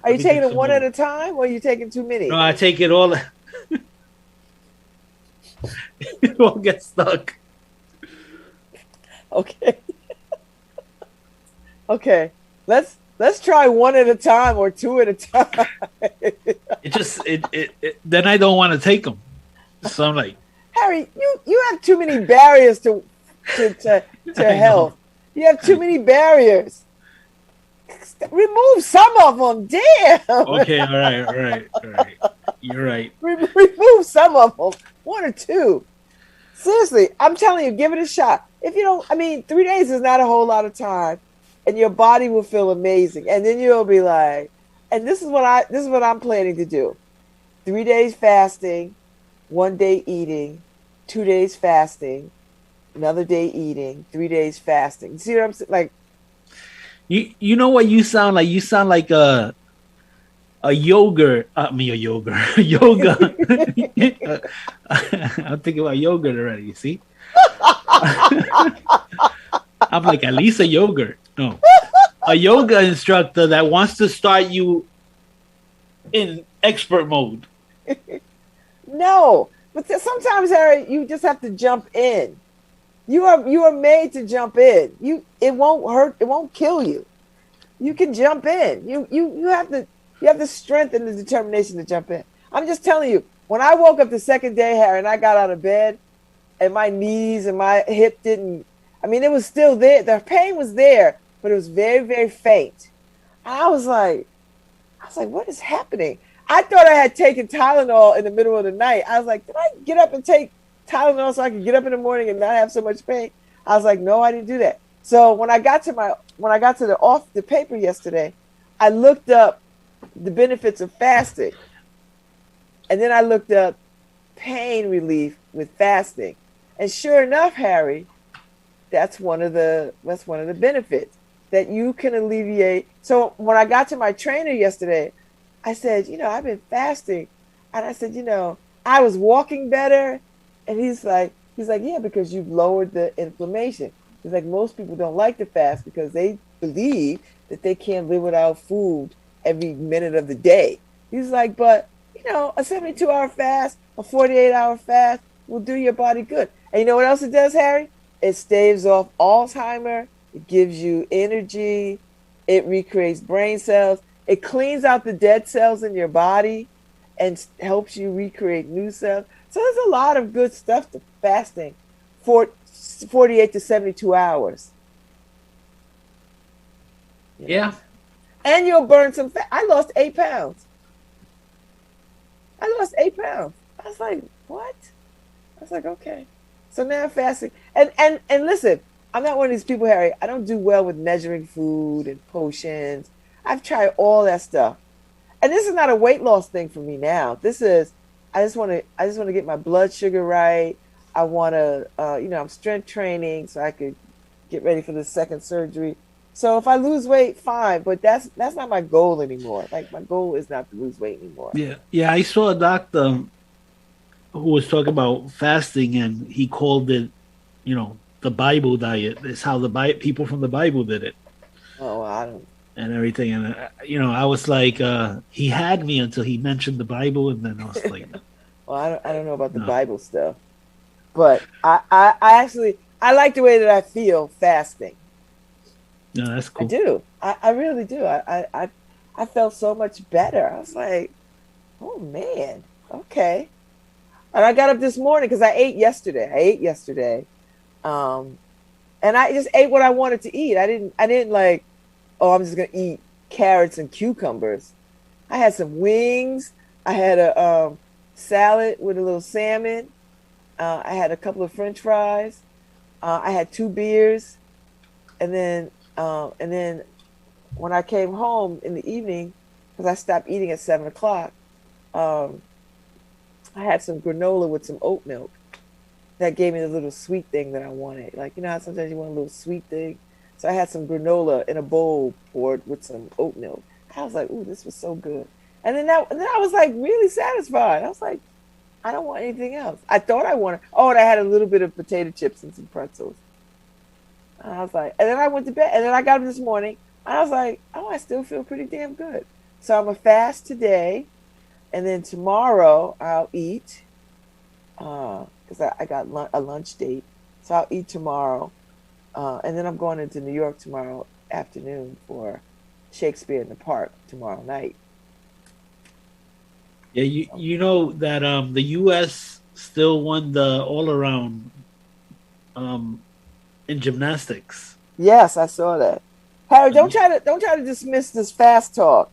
Are you taking it one at a time, or are you taking too many? No, I take it all. It won't get stuck. Okay. Okay. Let's try one at a time or two at a time. Then I don't want to take them. So I'm like, Harry, you have too many barriers to health. You have too many barriers. Remove some of them, damn. Okay, all right. You're right. Remove some of them, 1 or 2. Seriously, I'm telling you, give it a shot. If you don't, 3 days is not a whole lot of time, and your body will feel amazing, and then you'll be like, and this is what I'm planning to do: 3 days fasting, 1 day eating, 2 days fasting, another day eating, 3 days fasting. See what I'm saying? Like, you know what you sound like? You sound like a yogurt. Yoga. I'm thinking about yogurt already. You see? I'm like, at least a yogurt. No, a yoga instructor that wants to start you in expert mode. No, but sometimes, Harry, you just have to jump in. You are made to jump in. It won't hurt. It won't kill you. You can jump in. You have to You have the strength and the determination to jump in. I'm just telling you, when I woke up the second day, Harry, and I got out of bed, and my knees and my hip didn't, I mean, it was still there. The pain was there, but it was very, very faint. I was like, what is happening? I thought I had taken Tylenol in the middle of the night. I was like, did I get up and take Tylenol so I could get up in the morning and not have so much pain? I was like, no, I didn't do that. So when I got to the paper yesterday, I looked up the benefits of fasting. And then I looked up pain relief with fasting. And sure enough, Harry, that's one of the benefits that you can alleviate. So when I got to my trainer yesterday, I said, I've been fasting. And I said, I was walking better. And he's like, yeah, because you've lowered the inflammation. He's like, most people don't like to fast because they believe that they can't live without food every minute of the day. He's like, but, a 72-hour fast, a 48-hour fast will do your body good. And you know what else it does, Harry? It staves off Alzheimer's. It gives you energy. It recreates brain cells. It cleans out the dead cells in your body and helps you recreate new cells. So there's a lot of good stuff to fasting for 48 to 72 hours. Yeah. And you'll burn some fat. I lost 8 pounds. I was like, what? I was like, okay. So now I'm fasting. And listen, I'm not one of these people, Harry. I don't do well with measuring food and potions. I've tried all that stuff. And this is not a weight loss thing for me now. This is, I just want to get my blood sugar right. I want to, I'm strength training so I could get ready for the second surgery. So if I lose weight, fine, but that's not my goal anymore. Like, my goal is not to lose weight anymore. Yeah. I saw a doctor who was talking about fasting, and he called it, the Bible diet. It's how people from the Bible did it. Oh, I don't. And everything, and I was like, he had me until he mentioned the Bible, and then I was like, well, I don't know about the Bible stuff, but I actually like the way that I feel fasting. No, that's cool. I do. I really do. I felt so much better. I was like, oh man, okay. And I got up this morning because I ate yesterday. And I just ate what I wanted to eat. I didn't like, oh, I'm just gonna eat carrots and cucumbers. I had some wings. I had a salad with a little salmon. I had a couple of French fries. I had 2 beers, and then when I came home in the evening, because I stopped eating at 7:00, I had some granola with some oat milk. That gave me the little sweet thing that I wanted. Like, how sometimes you want a little sweet thing. So I had some granola in a bowl poured with some oat milk. I was like, ooh, this was so good. And then I was like really satisfied. I was like, I don't want anything else. I thought I wanted, and I had a little bit of potato chips and some pretzels. And I was like, and then I went to bed, and then I got up this morning, and I was like, oh, I still feel pretty damn good. So I'm going to fast today, and then tomorrow I'll eat, because I got a lunch date. So I'll eat tomorrow. And then I'm going into New York tomorrow afternoon for Shakespeare in the Park tomorrow night. Yeah, you know that the U.S. still won the all-around in gymnastics. Yes, I saw that. Harry, don't try to dismiss this fast talk.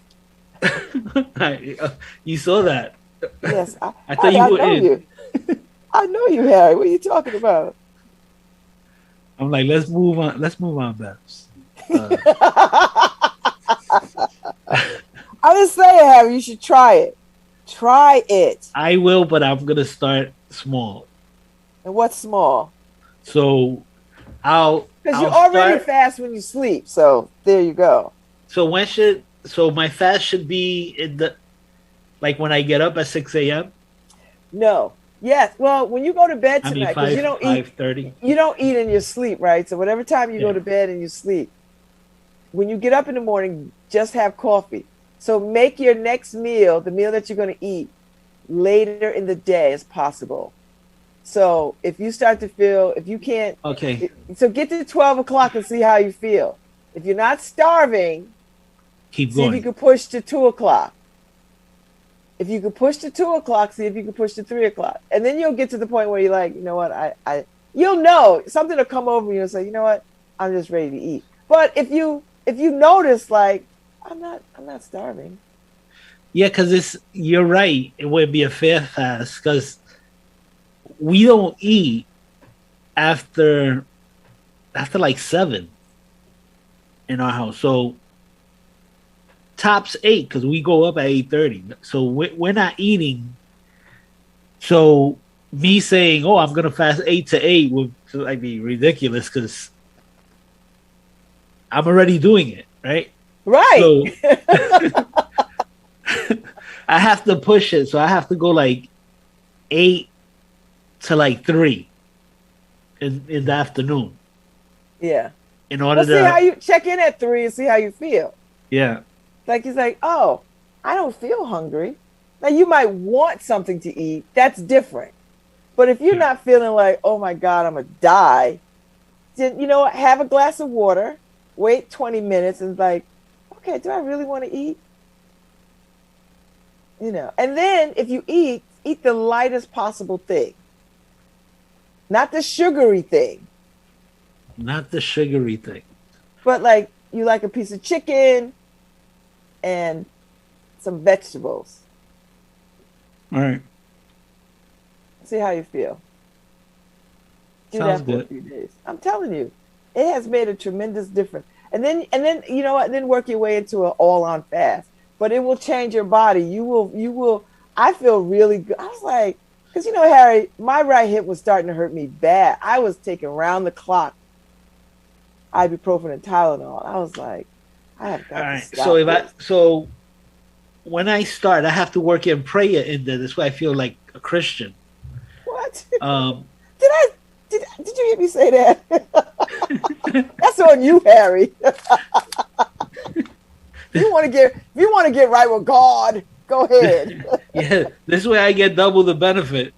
You saw that? Yes, I thought you were know in. You. I know you, Harry. What are you talking about? I'm like, let's move on. Let's move on, Babz. I'm just saying, Harry, you should try it. Try it. I will, but I'm gonna start small. And what's small? So because you already fast when you sleep. So there you go. So my fast should be when I get up at 6 a.m.? No. Yes. Well, when you go to bed tonight, because you don't eat 5:30. You don't eat in your sleep, right? So whatever time you go to bed and you sleep, when you get up in the morning, just have coffee. So make your next meal, the meal that you're going to eat, later in the day as possible. So if you start to feel, if you can't, okay. So get to 12 o'clock and see how you feel. If you're not starving, Keep See if you going. could push to 2 o'clock. If you could push to 2 o'clock, see if you can push to 3 o'clock. And then you'll get to the point where you're like, you know what, you'll know something will come over you and say, you know what, I'm just ready to eat. But if you notice, like, I'm not starving. Yeah, because you're right. It would be a fair fast because we don't eat after like 7 in our house. So tops 8 because we go up at 8:30. So we're not eating. So me saying, "Oh, I'm gonna fast 8 to 8" would like be ridiculous because I'm already doing it, right? Right. So I have to push it. So I have to go like 8 to like 3 in the afternoon. Yeah. In order see how you check in at 3 and see how you feel. Yeah. Like he's like, oh, I don't feel hungry. Now you might want something to eat. That's different. But if you're not feeling like, oh my God, I'm gonna die, then you know what? Have a glass of water, wait 20 minutes, and like, okay, do I really want to eat? You know, and then if you eat the lightest possible thing. Not the sugary thing. Not the sugary thing. But like you like a piece of chicken and some vegetables. All right. See how you feel. Do Sounds that for good. a few days. I'm telling you, it has made a tremendous difference. And then you know what? Then work your way into an all-on fast. But it will change your body. You will. I feel really good. I was like, because you know, Harry, my right hip was starting to hurt me bad. I was taking round the clock ibuprofen and Tylenol. I was like, I have got to stop. So when I start, I have to work in prayer in there. That's why I feel like a Christian. What? Did you hear me say that? That's on you, Harry. If you want to get right with God, go ahead. Yeah, this way I get double the benefit.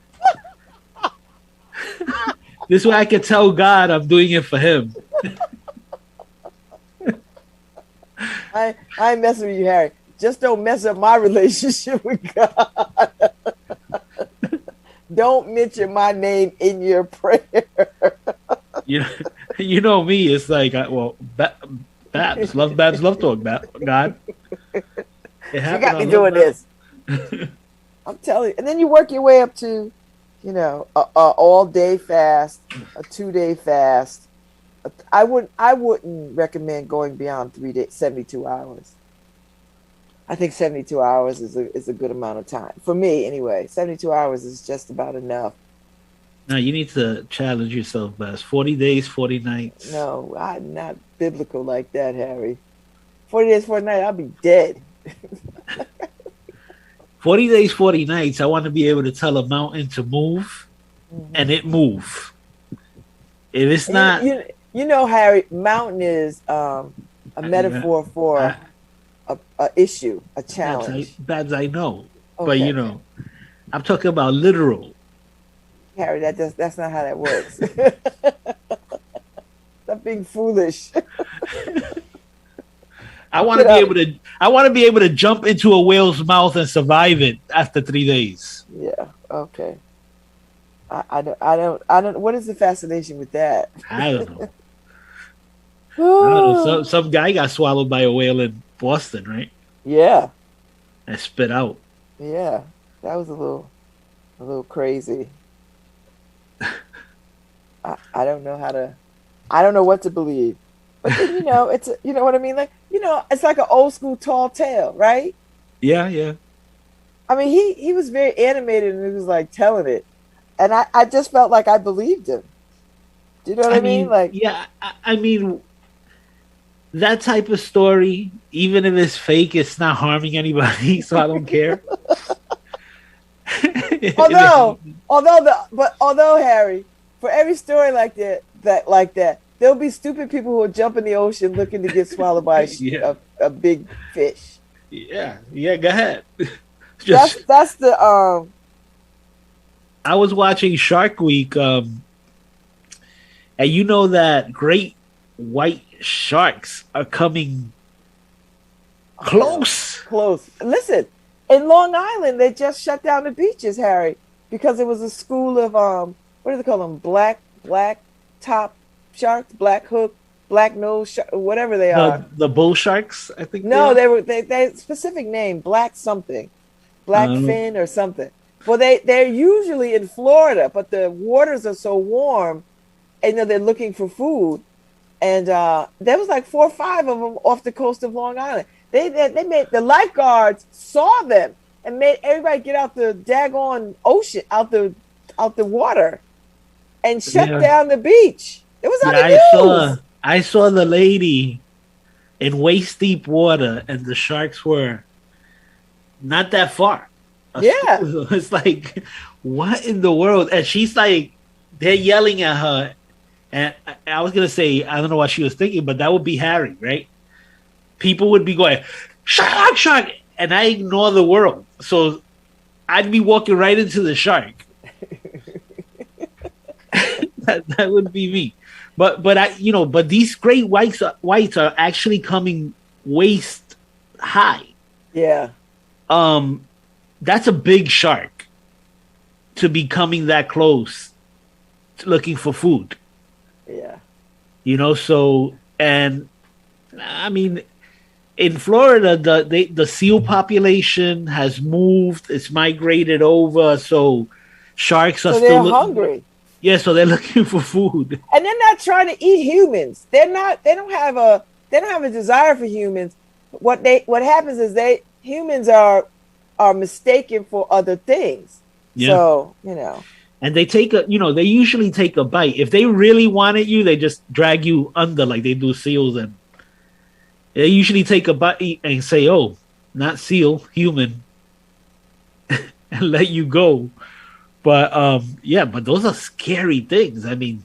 This way I can tell God I'm doing it for Him. I ain't messing with you, Harry. Just don't mess up my relationship with God. Don't mention my name in your prayer. You know me. It's like, Babz, Lovebabz, LoveTalk, God. You got me doing this. I'm telling you. And then you work your way up to, you know, a all-day fast, a 2-day fast. I wouldn't recommend going beyond 3 days, 72 hours. I think 72 hours is a good amount of time. For me, anyway. 72 hours is just about enough. No, you need to challenge yourself, Babz. 40 days, 40 nights. No, I'm not biblical like that, Harry. 40 days, 40 nights, I'll be dead. 40 days, 40 nights, I want to be able to tell a mountain to move, and it move. If it's not... You know, Harry, mountain is a metaphor for a issue, a challenge. Babz, I know. Okay. But, you know, I'm talking about literal. Harry, that's not how that works. Stop being foolish. I want to be able to jump into a whale's mouth and survive it after 3 days. Yeah. Okay. I don't. What is the fascination with that? I don't know. I don't know. Some guy got swallowed by a whale in Boston, right? Yeah. And spit out. Yeah, that was a little crazy. I don't know I don't know what to believe. But then, you know, you know what I mean? Like, you know, it's like an old school tall tale, right? Yeah, yeah. I mean, he was very animated and he was like telling it. And I just felt like I believed him. Do you know what I mean? Like, yeah, I mean, that type of story, even if it's fake, it's not harming anybody, so I don't care. although Harry, for every story like that, there'll be stupid people who will jump in the ocean looking to get swallowed by a big fish. Yeah, go ahead. That's the I was watching Shark Week, and you know that great white sharks are coming I know. Close. Close. Listen, in Long Island, they just shut down the beaches, Harry, because it was a school of what do they call them? Black top sharks, black hook, black nose, whatever they are. The bull sharks, I think they No, are. they specific name, black something, black Um, fin or something. Well, they're usually in Florida, but the waters are so warm, and they're looking for food. And there was like 4 or 5 of them off the coast of Long Island. They made the lifeguards saw them and made everybody get out the daggone ocean, out the water, and shut yeah, down the beach. It was on yeah. the news. I saw the lady in waist deep water, and the sharks were not that far. Yeah, It's like, what in the world? And she's like, they're yelling at her. And I was going to say, I don't know what she was thinking, but that would be Harry, right? People would be going, shark, shark. And I ignore the world. So I'd be walking right into the shark. that would be me. But these great whites are actually coming waist high. yeah, That's a big shark to be coming that close looking for food. yeah. So, and I mean, in Florida, the seal population has moved, it's migrated over, so sharks are So still they're hungry. Yeah, so they're looking for food. And they're not trying to eat humans. They don't have a desire for humans. What happens is humans are mistaken for other things. Yeah. So, And they usually take a bite. If they really wanted you, they just drag you under like they do seals, and they usually take a bite and say, "Oh, not seal, human," and let you go. But but those are scary things. I mean,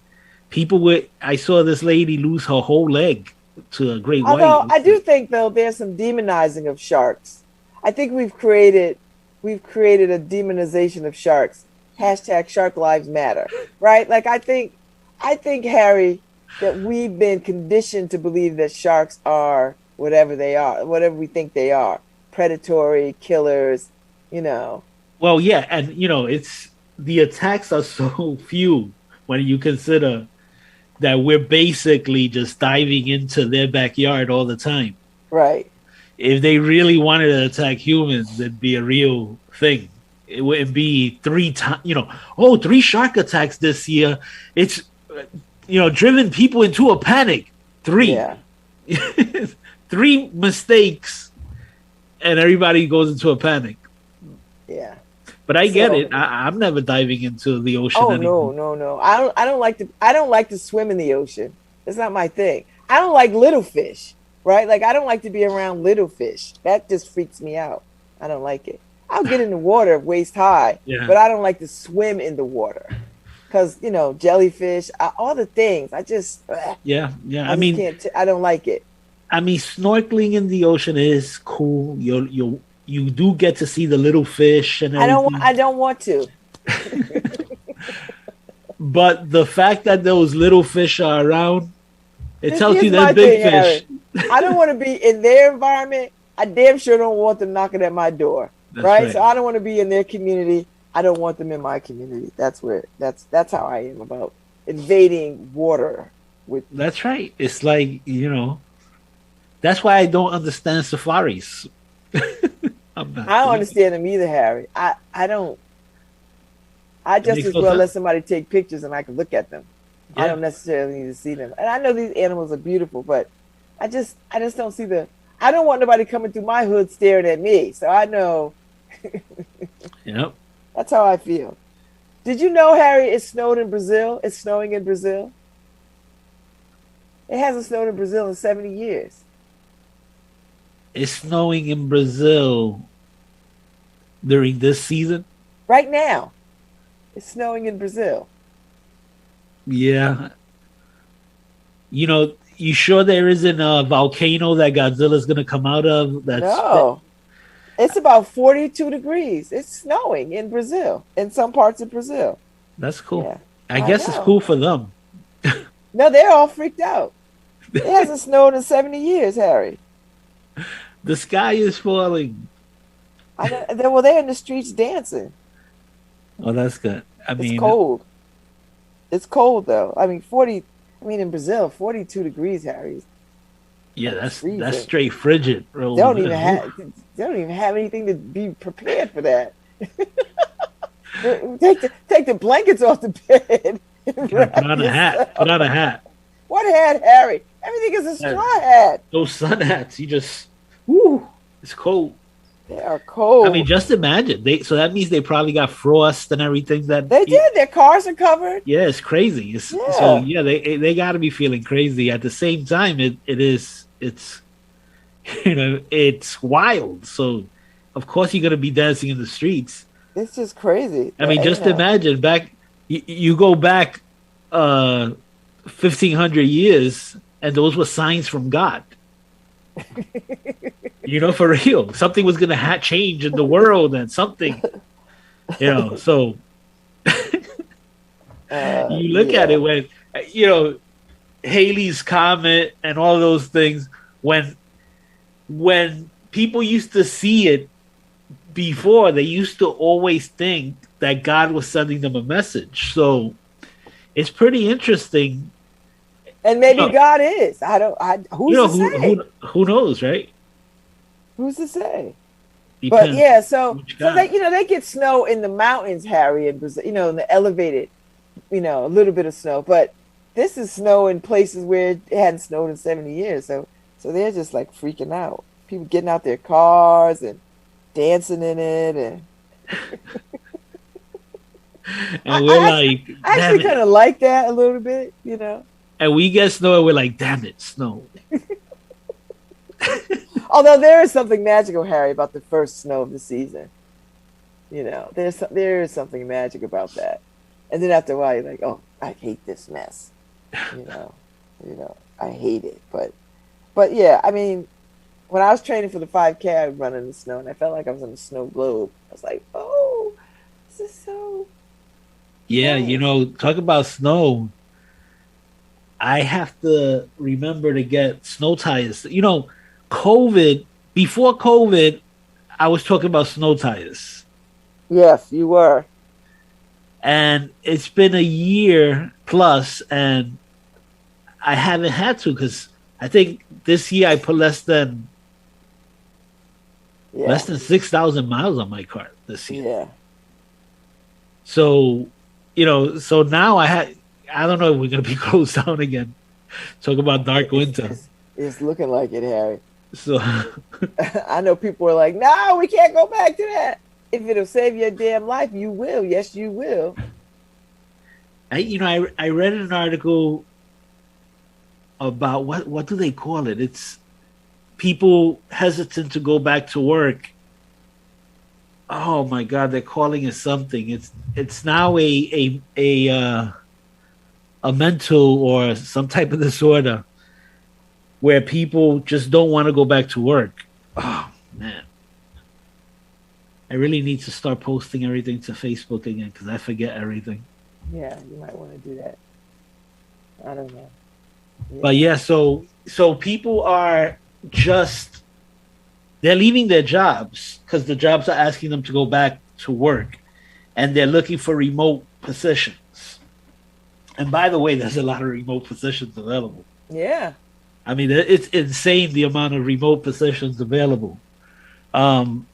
I saw this lady lose her whole leg to a great white. although I do think though there's some demonizing of sharks. I think we've created a demonization of sharks. Hashtag Shark Lives Matter, right? Like I think Harry, that we've been conditioned to believe that sharks are whatever they are, whatever we think they are, predatory killers. Well, yeah, and it's the attacks are so few when you consider that we're basically just diving into their backyard all the time. Right. If they really wanted to attack humans, it'd be a real thing. It wouldn't be 3 times, 3 shark attacks this year. It's, driven people into a panic. 3. Yeah. 3 mistakes, and everybody goes into a panic. Yeah. But I get it. I'm never diving into the ocean anymore. No. I don't like to swim in the ocean. That's not my thing. I don't like little fish, right? Like I don't like to be around little fish. That just freaks me out. I don't like it. I'll get in the water waist high, but I don't like to swim in the water because jellyfish, all the things. I just yeah. I don't like it. I mean, snorkeling in the ocean is cool. You do get to see the little fish and everything. I don't want to. But the fact that those little fish are around, it tells you Here's they're my big thing, fish. Harry. I don't want to be in their environment. I damn sure don't want them knocking at my door. That's right? So I don't want to be in their community. I don't want them in my community. That's how I am about invading water. That's right. It's like, that's why I don't understand safaris. I don't understand them either, Harry. I don't. I just as well let somebody take pictures and I can look at them. Yeah. I don't necessarily need to see them. And I know these animals are beautiful, but I just don't see I don't want nobody coming through my hood staring at me. So I know. Yep. That's how I feel. Did you know, Harry, it snowed in Brazil? It's snowing in Brazil. It hasn't snowed in Brazil in 70 years. It's snowing in Brazil during this season? Right now. It's snowing in Brazil. Yeah. You sure there isn't a volcano that Godzilla's going to come out of? No. It's about 42 degrees. It's snowing in Brazil, in some parts of Brazil. That's cool. Yeah, I guess it's cool for them. No, they're all freaked out. It hasn't snowed in 70 years, Harry. The sky is falling. I know. Well, they're in the streets dancing. Oh, that's good. I It's mean, cold. It's cold though. I mean, 40. I mean, in Brazil, 42 degrees, Harry. yeah, Like it's that's freezing. straight frigid. They don't Bro. even have. They don't even have anything to be prepared for that. Take the blankets off the bed. And Gotta put wrap on a hat. yourself. Put on a hat. What hat, Harry? Everything is a Yeah. straw hat. Those sun hats. You just, woo, it's cold. They are I mean, cold. just imagine. So that means they probably got frost and everything. They did. Their cars are covered. Yeah, it's crazy. So Yeah. yeah, they got to be feeling crazy. At the same time, it's it's wild. So of course you're gonna be dancing in the streets. It's just crazy. I mean, just imagine back. You go back 1,500 years, and those were signs from God. For real, something was gonna change in the world, and something, So you look at it when Haley's comet and all those things. When people used to see it before, they used to always think that God was sending them a message. So it's pretty interesting. And maybe God is. Who's to say? Who knows, right? Who's to say? Depends but yeah, so God. they get snow in the mountains, Harry, and in the elevated, a little bit of snow. But this is snow in places where it hadn't snowed in 70 years. So they're just like freaking out. People getting out their cars and dancing in it, and and we're like, I actually kind of like that a little bit, And we get snow, and we're like, damn it, snow. Although there is something magical, Harry, about the first snow of the season. There is something magic about that. And then after a while, you're like, oh, I hate this mess. I hate it. But yeah, I mean, when I was training for the 5K, I would run in the snow, and I felt like I was on a snow globe. I was like, oh, this is so. Yeah, nice. Talk about snow. I have to remember to get snow tires. Before COVID, I was talking about snow tires. Yes, you were. And it's been a year plus, and I haven't had to because I think this year I put less than 6,000 miles on my car this year. Yeah. So, so now I don't know if we're going to be closed down again. Talk about dark winter. It's looking like it, Harry. So I know people are like, no, we can't go back to that. If it'll save your damn life, you will. Yes, you will. I read an article about what do they call it? It's people hesitant to go back to work. Oh my God, they're calling it something. It's now a mental or some type of disorder where people just don't want to go back to work. Oh man. I really need to start posting everything to Facebook again because I forget everything. Yeah, you might want to do that. I don't know. Yeah. But yeah, so people are they're leaving their jobs because the jobs are asking them to go back to work, and they're looking for remote positions. And by the way, there's a lot of remote positions available. Yeah. I mean, it's insane the amount of remote positions available. And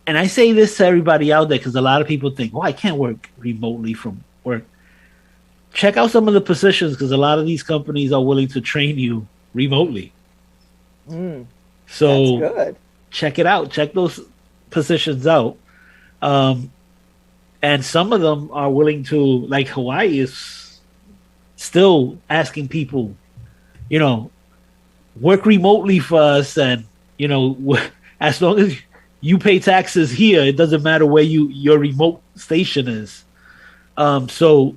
I say this to everybody out there because a lot of people think, I can't work remotely from work. Check out some of the positions because a lot of these companies are willing to train you remotely. So that's good. Check it out. Check those positions out. And some of them are willing to, like Hawaii is still asking people, work remotely for us. And, as long as you pay taxes here, it doesn't matter where your remote station is. So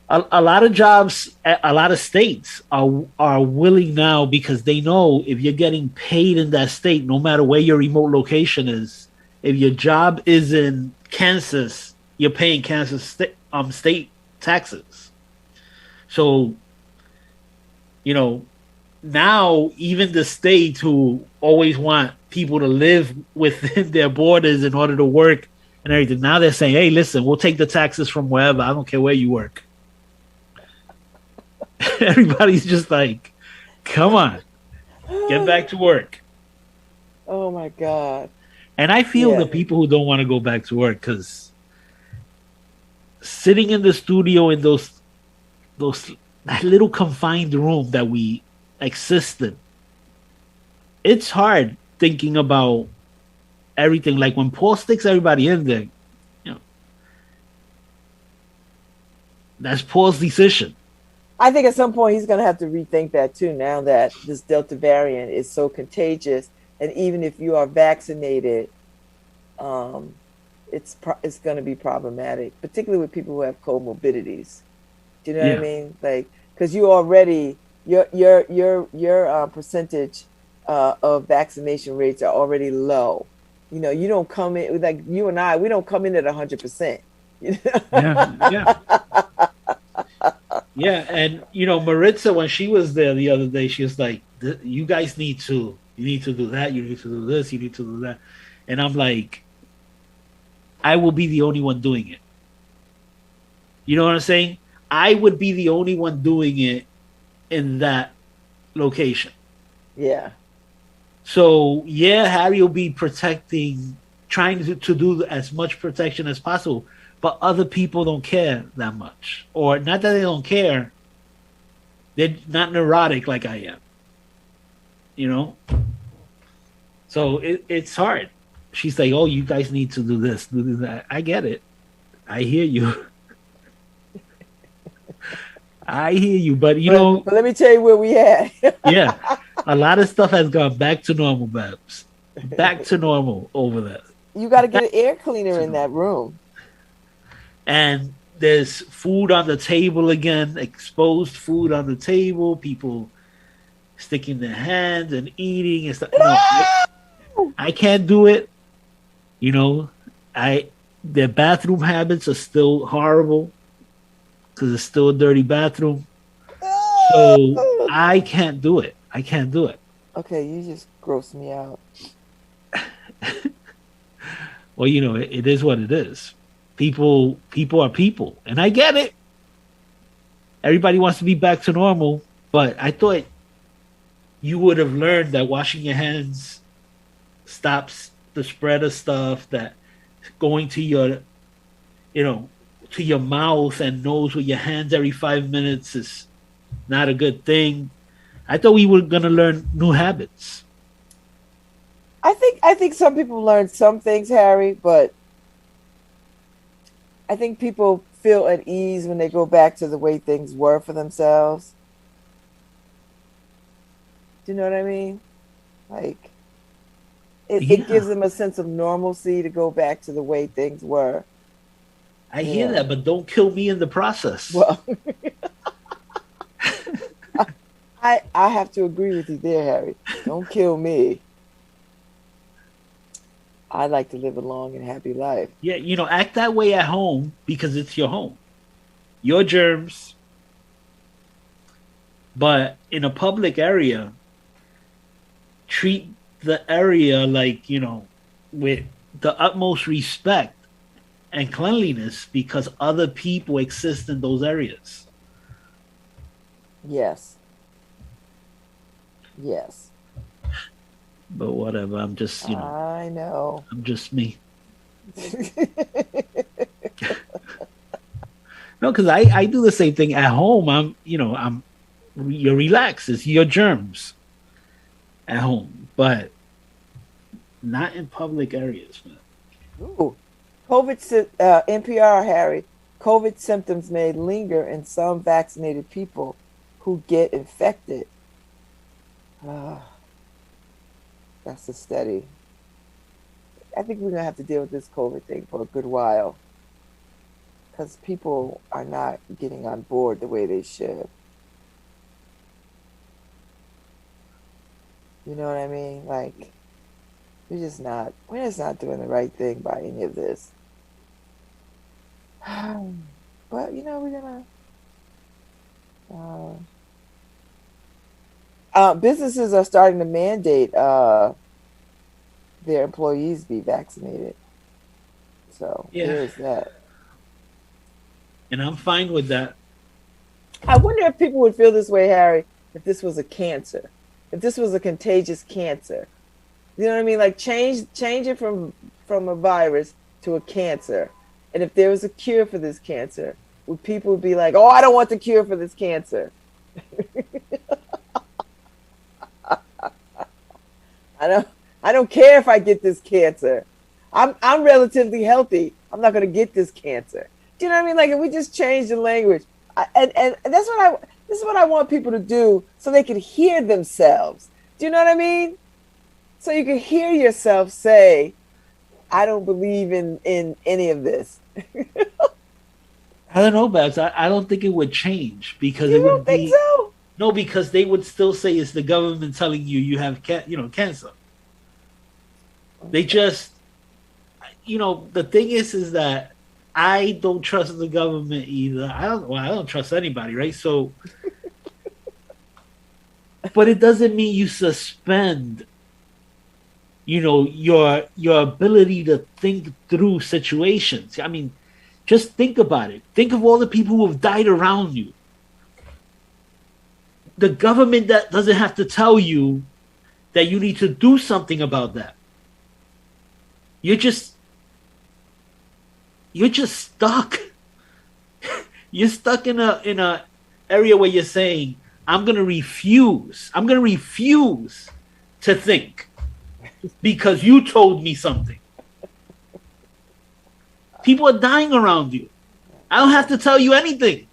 a lot of jobs, a lot of states are willing now because they know if you're getting paid in that state, no matter where your remote location is, if your job is in Kansas, you're paying Kansas state taxes. So, now even the states who always want people to live within their borders in order to work and everything, now they're saying, hey, listen, we'll take the taxes from wherever. I don't care where you work. Everybody's just like, come on, get back to work. Oh my God. And I feel Yeah. the people who don't want to go back to work, because sitting in the studio in those that little confined room that we exist in, it's hard thinking about everything. Like when Paul sticks everybody in there, you know, that's Paul's decision. I think at some point he's going to have to rethink that too, now that this Delta variant is so contagious. And even if you are vaccinated, it's going to be problematic, particularly with people who have comorbidities. Do you know what I mean? Like, because you already, your percentage of vaccination rates are already low. You know, you don't come in, like you and I, we don't come in at 100%. Yeah. Yeah, and Maritza, when she was there the other day, she was like, "You guys need to do that. You need to do this. You need to do that." And I'm like, I will be the only one doing it. You know what I'm saying? I would be the only one doing it in that location. Yeah. So yeah, Harry will be trying to do as much protection as possible. But other people don't care that much. Or not that they don't care. They're not neurotic like I am. You know? So it's hard. She's like, oh, you guys need to do this, do that. I get it. I hear you. I hear you. But, But let me tell you where we at. Yeah. A lot of stuff has gone back to normal, Babz. Back to normal over there. You got to get an air cleaner in that room. And there's food on the table again, exposed food on the table, people sticking their hands and eating and stuff. No, I can't do it. Their bathroom habits are still horrible because it's still a dirty bathroom. So I can't do it. I can't do it. Okay, you just gross me out. Well, it is what it is. People are people, and I get it. Everybody wants to be back to normal, but I thought you would have learned that washing your hands stops the spread of stuff, that going to your mouth and nose with your hands every 5 minutes is not a good thing. I thought we were going to learn new habits. I think some people learn some things, Harry, but I think people feel at ease when they go back to the way things were for themselves. Do you know what I mean? Like, it gives them a sense of normalcy to go back to the way things were. I hear that, but don't kill me in the process. Well, I have to agree with you there, Harry. Don't kill me. I like to live a long and happy life. Yeah, act that way at home because it's your home. Your germs. But in a public area, treat the area like, with the utmost respect and cleanliness because other people exist in those areas. Yes. Yes. But whatever, I'm just, I know. I'm just me. No, because I do the same thing at home. You're relaxed. It's your germs at home, but not in public areas, man. Ooh. NPR, Harry. COVID symptoms may linger in some vaccinated people who get infected. That's a steady. I think we're going to have to deal with this COVID thing for a good while because people are not getting on board the way they should. You know what I mean? Like, we're just not doing the right thing by any of this. But, we're going to... businesses are starting to mandate their employees be vaccinated. So there's that. And I'm fine with that. I wonder if people would feel this way, Harry, if this was a cancer, if this was a contagious cancer. You know what I mean? Like change it from a virus to a cancer. And if there was a cure for this cancer, would people be like, "Oh, I don't want the cure for this cancer." I don't care if I get this cancer. I'm relatively healthy. I'm not going to get this cancer. Do you know what I mean? Like if we just change the language, and this is what I want people to do, so they can hear themselves. Do you know what I mean? So you can hear yourself say, "I don't believe in any of this." I don't know, Babz. I don't think it would change because You it would don't think be so? no, because they would still say it's the government telling you have cancer. They just, the thing is that I don't trust the government either. I don't trust anybody, right? So, but it doesn't mean you suspend, your ability to think through situations. I mean, just think about it. Think of all the people who have died around you. The government that doesn't have to tell you that you need to do something about that. You're just stuck. You're stuck in a area where you're saying, I'm gonna refuse to think because you told me something. People are dying around you. I don't have to tell you anything.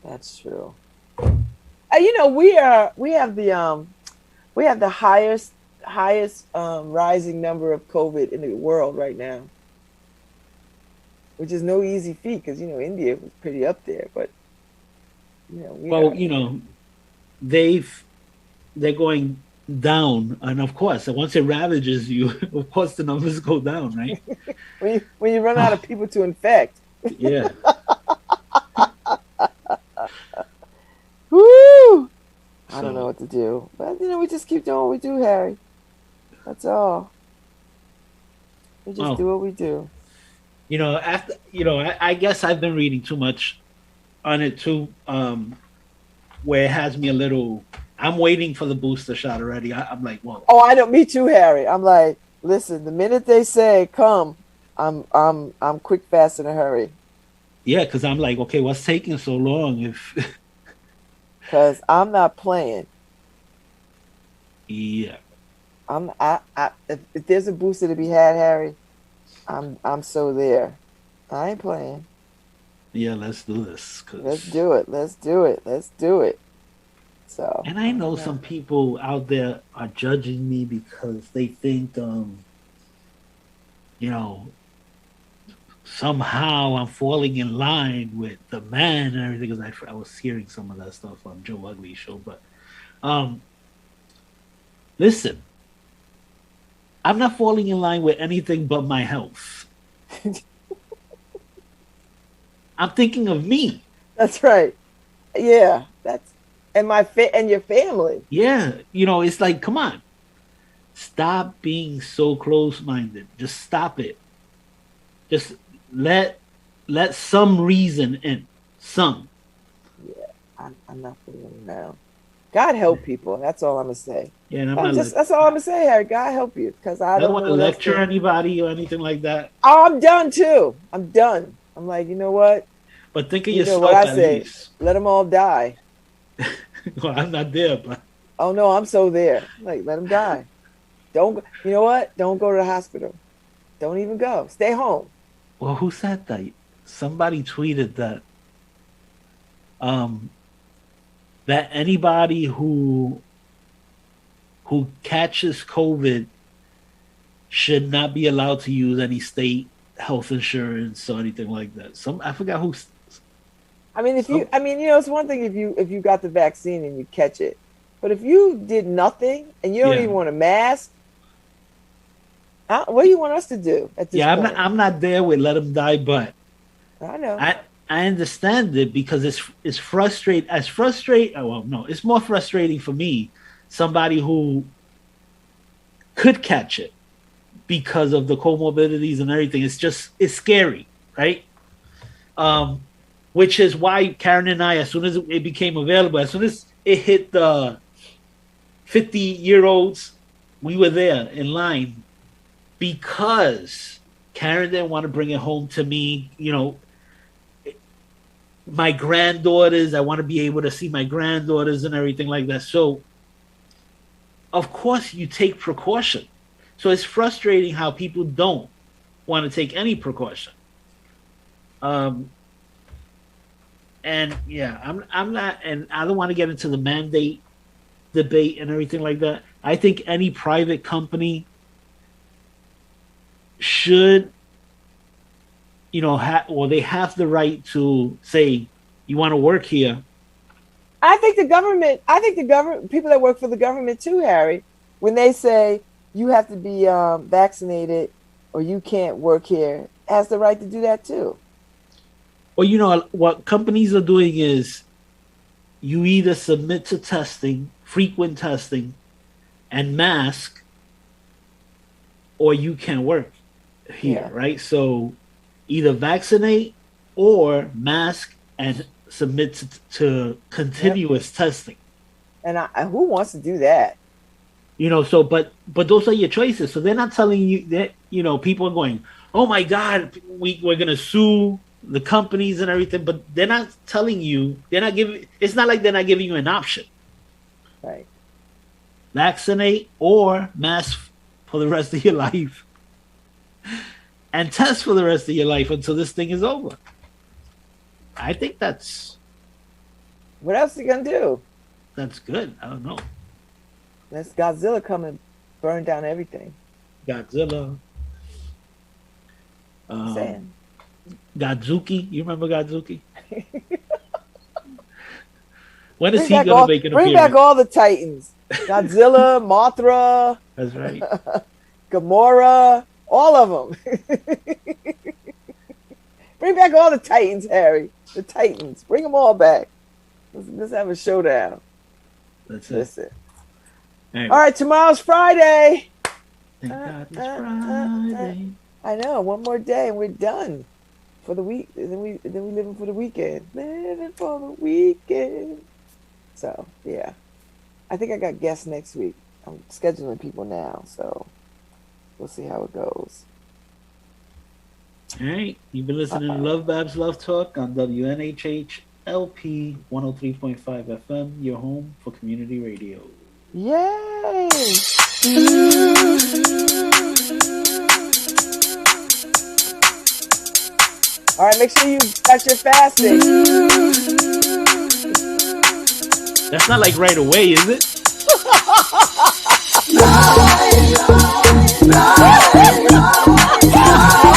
That's true. We have the highest rising number of COVID in the world right now, which is no easy feat because India was pretty up there, but they're going down, and of course, once it ravages you, of course the numbers go down, right? when you run out of people to infect. Yeah. Woo! I don't know what to do, but we just keep doing what we do, Harry. That's all. We just do what we do. I guess I've been reading too much on it too, where it has me a little. I'm waiting for the booster shot already. I'm like, whoa. Oh, I know. Me too, Harry. I'm like, listen. The minute they say come, I'm quick, fast, in a hurry. Yeah, because I'm like, okay, what's taking so long? Because I'm not playing. Yeah. If there's a booster to be had, Harry, I'm so there. I ain't playing. Yeah, let's do this. Let's do it. So. And I know some people out there are judging me because they think, somehow I'm falling in line with the man and everything. Because I was hearing some of that stuff on Joe Ugly's show, but listen, I'm not falling in line with anything but my health. I'm thinking of me. That's right. Yeah, and and your family. Yeah, it's like, come on, stop being so close-minded. Just stop it. Just let some reason in. Some. Yeah, I'm not feeling now. God help people. That's all I'm gonna say. Yeah, and that's all I'm gonna say, Harry. God help you, because I don't want to lecture anybody or anything like that. Oh, I'm done too. I'm done. I'm like, you know what? But think of yourself. What I say. Least. Let them all die. Well, I'm not there, but. Oh no, I'm so there. Like, let them die. Don't. You know what? Don't go to the hospital. Don't even go. Stay home. Well, who said that? Somebody tweeted that. That anybody who catches COVID should not be allowed to use any state health insurance or anything like that. I forgot who. It's one thing if you got the vaccine and you catch it, but if you did nothing and you don't even want a mask, what do you want us to do at this point? I'm not there with let them die, but I know. I understand it because it's frustrating. It's more frustrating for me, somebody who could catch it because of the comorbidities and everything. It's scary, right? Which is why Karen and I, as soon as it became available, as soon as it hit the 50-year-olds, we were there in line because Karen didn't want to bring it home to me. You know, my granddaughters, I want to be able to see my granddaughters and everything like that. So, of course, you take precaution. So it's frustrating how people don't want to take any precaution. And yeah, I'm not, and I don't want to get into the mandate debate and everything like that. I think any private company should, you know, they have the right to say, you want to work here. I think the government, people that work for the government too, Harry, when they say you have to be vaccinated or you can't work here, has the right to do that too. Well, you know, what companies are doing is you either submit to testing, frequent testing, and mask, or you can work here, right? So either vaccinate or mask and submit to continuous testing. And who wants to do that? You know, so but those are your choices. So they're not telling you that, you know, people are going, oh my God, we're gonna sue the companies and everything, but they're not telling you, it's not like they're not giving you an option. Right. Vaccinate or mask for the rest of your life. And test for the rest of your life until this thing is over. I think that's... What else are you going to do? That's good. I don't know. Let's Godzilla come and burn down everything. Godzilla. Saying. Godzuki. You remember Godzuki? When is he going to make an appearance? Bring back all the Titans. Godzilla, Mothra. That's right. Gamora. All of them. Bring back all the Titans, Harry. The Titans. Bring them all back. Let's have a showdown. That's it. All right, tomorrow's Friday. Thank God it's Friday. I know. One more day and we're done for the week. And then we living for the weekend. Living for the weekend. So, yeah. I think I got guests next week. I'm scheduling people now, so we'll see how it goes. All right. You've been listening to Lovebabz Love Talk on WNHH LP 103.5 FM, your home for community radio. Yay! All right, make sure you got your fasting. That's not like right away, is it? Right.